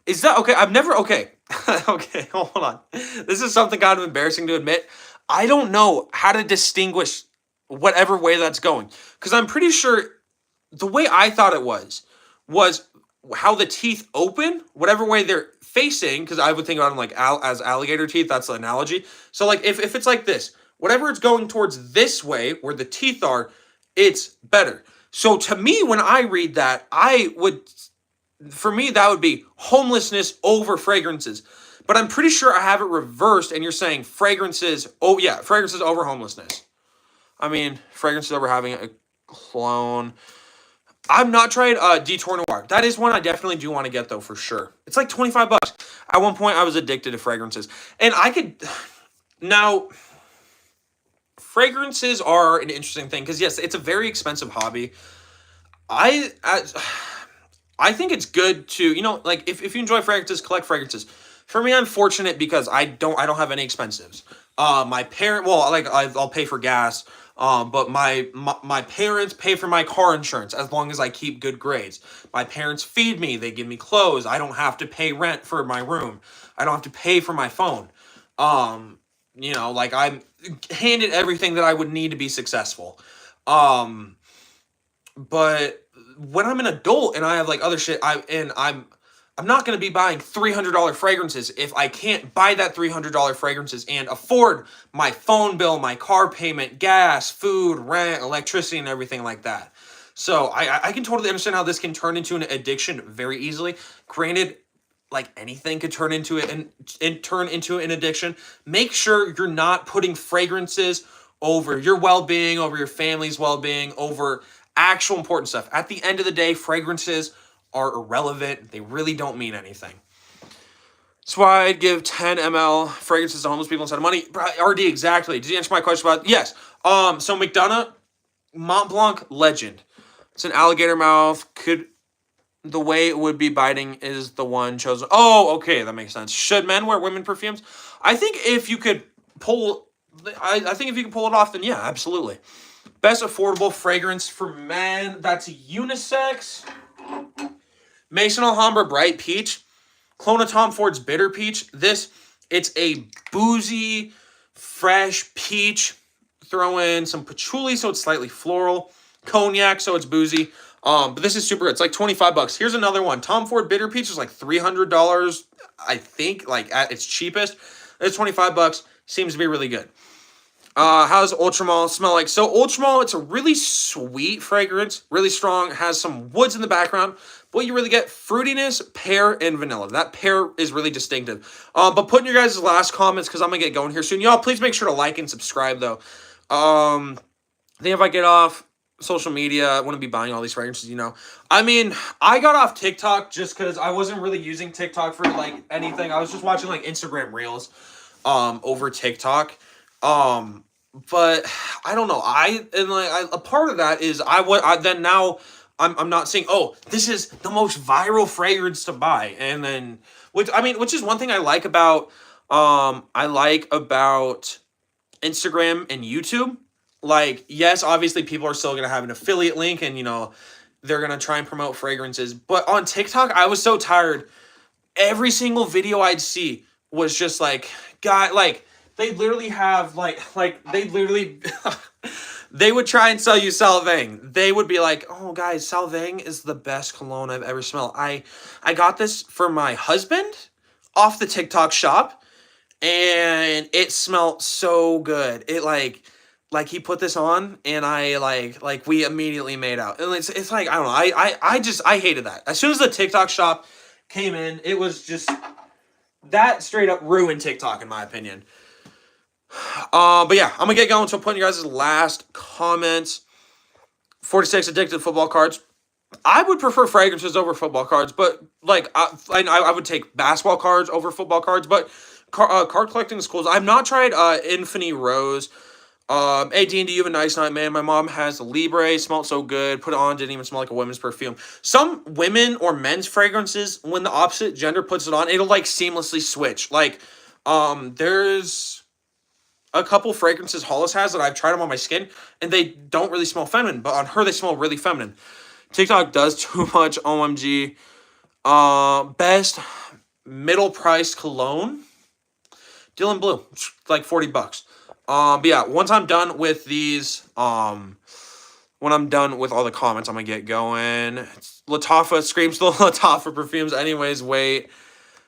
Is that okay? Okay. Okay, hold on. This is something kind of embarrassing to admit. I don't know how to distinguish whatever way that's going. Because I'm pretty sure the way I thought it was how the teeth open, whatever way they're facing, because I would think about them like as alligator teeth. That's the analogy. So like if it's like this, whatever it's going towards this way where the teeth are, it's better. So to me, when I read that, for me, that would be homelessness over fragrances. But I'm pretty sure I have it reversed, and you're saying fragrances. Oh yeah, fragrances over homelessness. I mean, fragrances over having a clone. I'm not tried Detour Noir. That is one I definitely do want to get though, for sure. It's like $25. At one point, I was addicted to fragrances, and I could now. Fragrances are an interesting thing because yes, it's a very expensive hobby. I think it's good to like if you enjoy fragrances, collect fragrances. For me, I'm fortunate because I don't have any expensives. My parent, well, like I'll pay for gas. But my parents pay for my car insurance as long as I keep good grades. My parents feed me. They give me clothes. I don't have to pay rent for my room. I don't have to pay for my phone. You know, like I'm handed everything that I would need to be successful. Um, but when I'm an adult and I have like other shit, I'm not going to be buying $300 fragrances if I can't buy that $300 fragrances and afford my phone bill, my car payment, gas, food, rent, electricity, and everything like that. So I can totally understand how this can turn into an addiction very easily. Granted, like anything could turn into it and turn into an addiction. Make sure you're not putting fragrances over your well-being, over your family's well-being, over actual important stuff. At the end of the day, fragrances are irrelevant. They really don't mean anything. That's why I'd give 10 ml fragrances to homeless people instead of money. RD, exactly. Did you answer my question about? Yes. So McDonough, Mont Blanc, legend. It's an alligator mouth. Could the way it would be biting is the one chosen. Oh, okay, that makes sense. Should men wear women perfumes? I think if you could pull, I think if you can pull it off, then yeah, absolutely. Best affordable fragrance for men that's unisex. Maison Alhambra Bright Peach. Clone of Tom Ford's Bitter Peach. It's a boozy, fresh peach. Throw in some patchouli so it's slightly floral. Cognac so it's boozy. But this is super good. It's like 25 bucks. Here's another one. Tom Ford Bitter Peach is like $300, I think, like at its cheapest. It's 25 bucks. Seems to be really good. How does Ultramall smell like? So Ultramall, it's a really sweet fragrance, really strong, has some woods in the background. But what you really get, fruitiness, pear, and vanilla. That pear is really distinctive. But put in your guys' last comments because I'm going to get going here soon. Y'all, please make sure to like and subscribe, though. I think if I get off social media, I wouldn't be buying all these fragrances, you know. I mean, I got off TikTok just because I wasn't really using TikTok for, like, anything. I was just watching, like, Instagram Reels over TikTok. But I don't know. A part of that is I'm not saying, oh, this is the most viral fragrance to buy, and then which is one thing I like about Instagram and YouTube. Like, yes, obviously people are still gonna have an affiliate link, and you know they're gonna try and promote fragrances. But on TikTok, I was so tired. Every single video I'd see was just like, God, like they literally have they literally they would try and sell you Salvang. They would be like, "Oh, guys, Salvang is the best cologne I've ever smelled. I got this for my husband off the TikTok shop, and it smelled so good. It like he put this on, and I like we immediately made out. And it's like I don't know. I hated that. As soon as the TikTok shop came in, it was just that straight up ruined TikTok in my opinion. But yeah, I'm gonna get going. So putting you guys' last comments. 46 addicted football cards. I would prefer fragrances over football cards, but like I would take basketball cards over football cards. But card collecting is cool. I've not tried Infinity Rose. Hey Dean, do you have a nice night, man? My mom has a Libre, smelled so good. Put it on, didn't even smell like a women's perfume. Some women or men's fragrances, when the opposite gender puts it on, it'll like seamlessly switch. Like, there's a couple fragrances Hollis has that I've tried them on my skin, and they don't really smell feminine, but on her they smell really feminine. TikTok does too much. OMG. Best middle priced cologne. Dylan Blue, like 40 bucks. But yeah, once I'm done with these, when I'm done with all the comments, I'm gonna get going. Lattafa screams the Lattafa perfumes. Anyways, wait.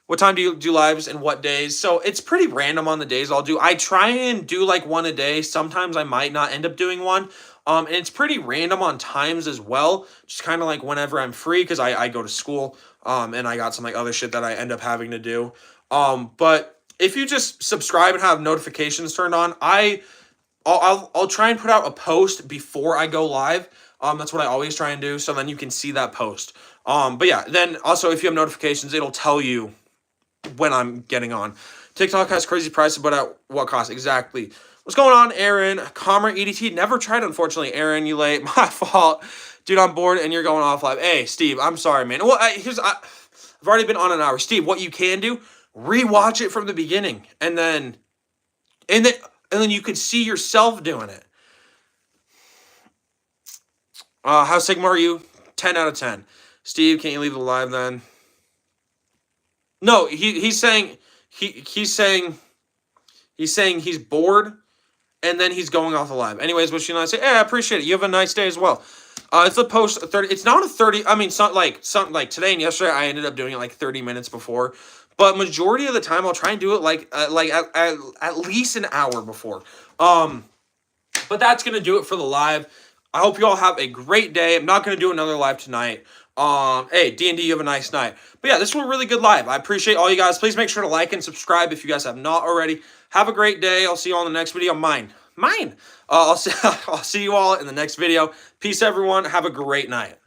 What time do you do lives and what days? So it's pretty random on the days I'll do. I try and do like one a day. Sometimes I might not end up doing one. And it's pretty random on times as well. Just kind of like whenever I'm free because I go to school. And I got some like other shit that I end up having to do. But if you just subscribe and have notifications turned on, I'll try and put out a post before I go live. That's what I always try and do. So then you can see that post. But yeah, then also if you have notifications, it'll tell you when I'm getting on. TikTok has crazy prices, but at what cost? Exactly. What's going on, Aaron? Commer EDT. Never tried, unfortunately. Aaron, you late. My fault. Dude, I'm bored and you're going off live. Hey, Steve, I'm sorry, man. Well, I've already been on an hour. Steve, what you can do, rewatch it from the beginning. And then you could see yourself doing it. How Sigma are you? 10 out of 10. Steve, can't you leave the live then? No, he's saying He's saying he's bored, and then he's going off the live. Anyways, wishing I say, I appreciate it. You have a nice day as well. It's a post 30. It's not a 30. I mean, something like today and yesterday, I ended up doing it like 30 minutes before. But majority of the time, I'll try and do it like at least an hour before. But that's gonna do it for the live. I hope you all have a great day. I'm not gonna do another live tonight. Hey, D&D, you have a nice night. But yeah, this was a really good live. I appreciate all you guys. Please make sure to like and subscribe if you guys have not already. Have a great day. I'll see you all in the next video. Mine. I'll see you all in the next video. Peace, everyone. Have a great night.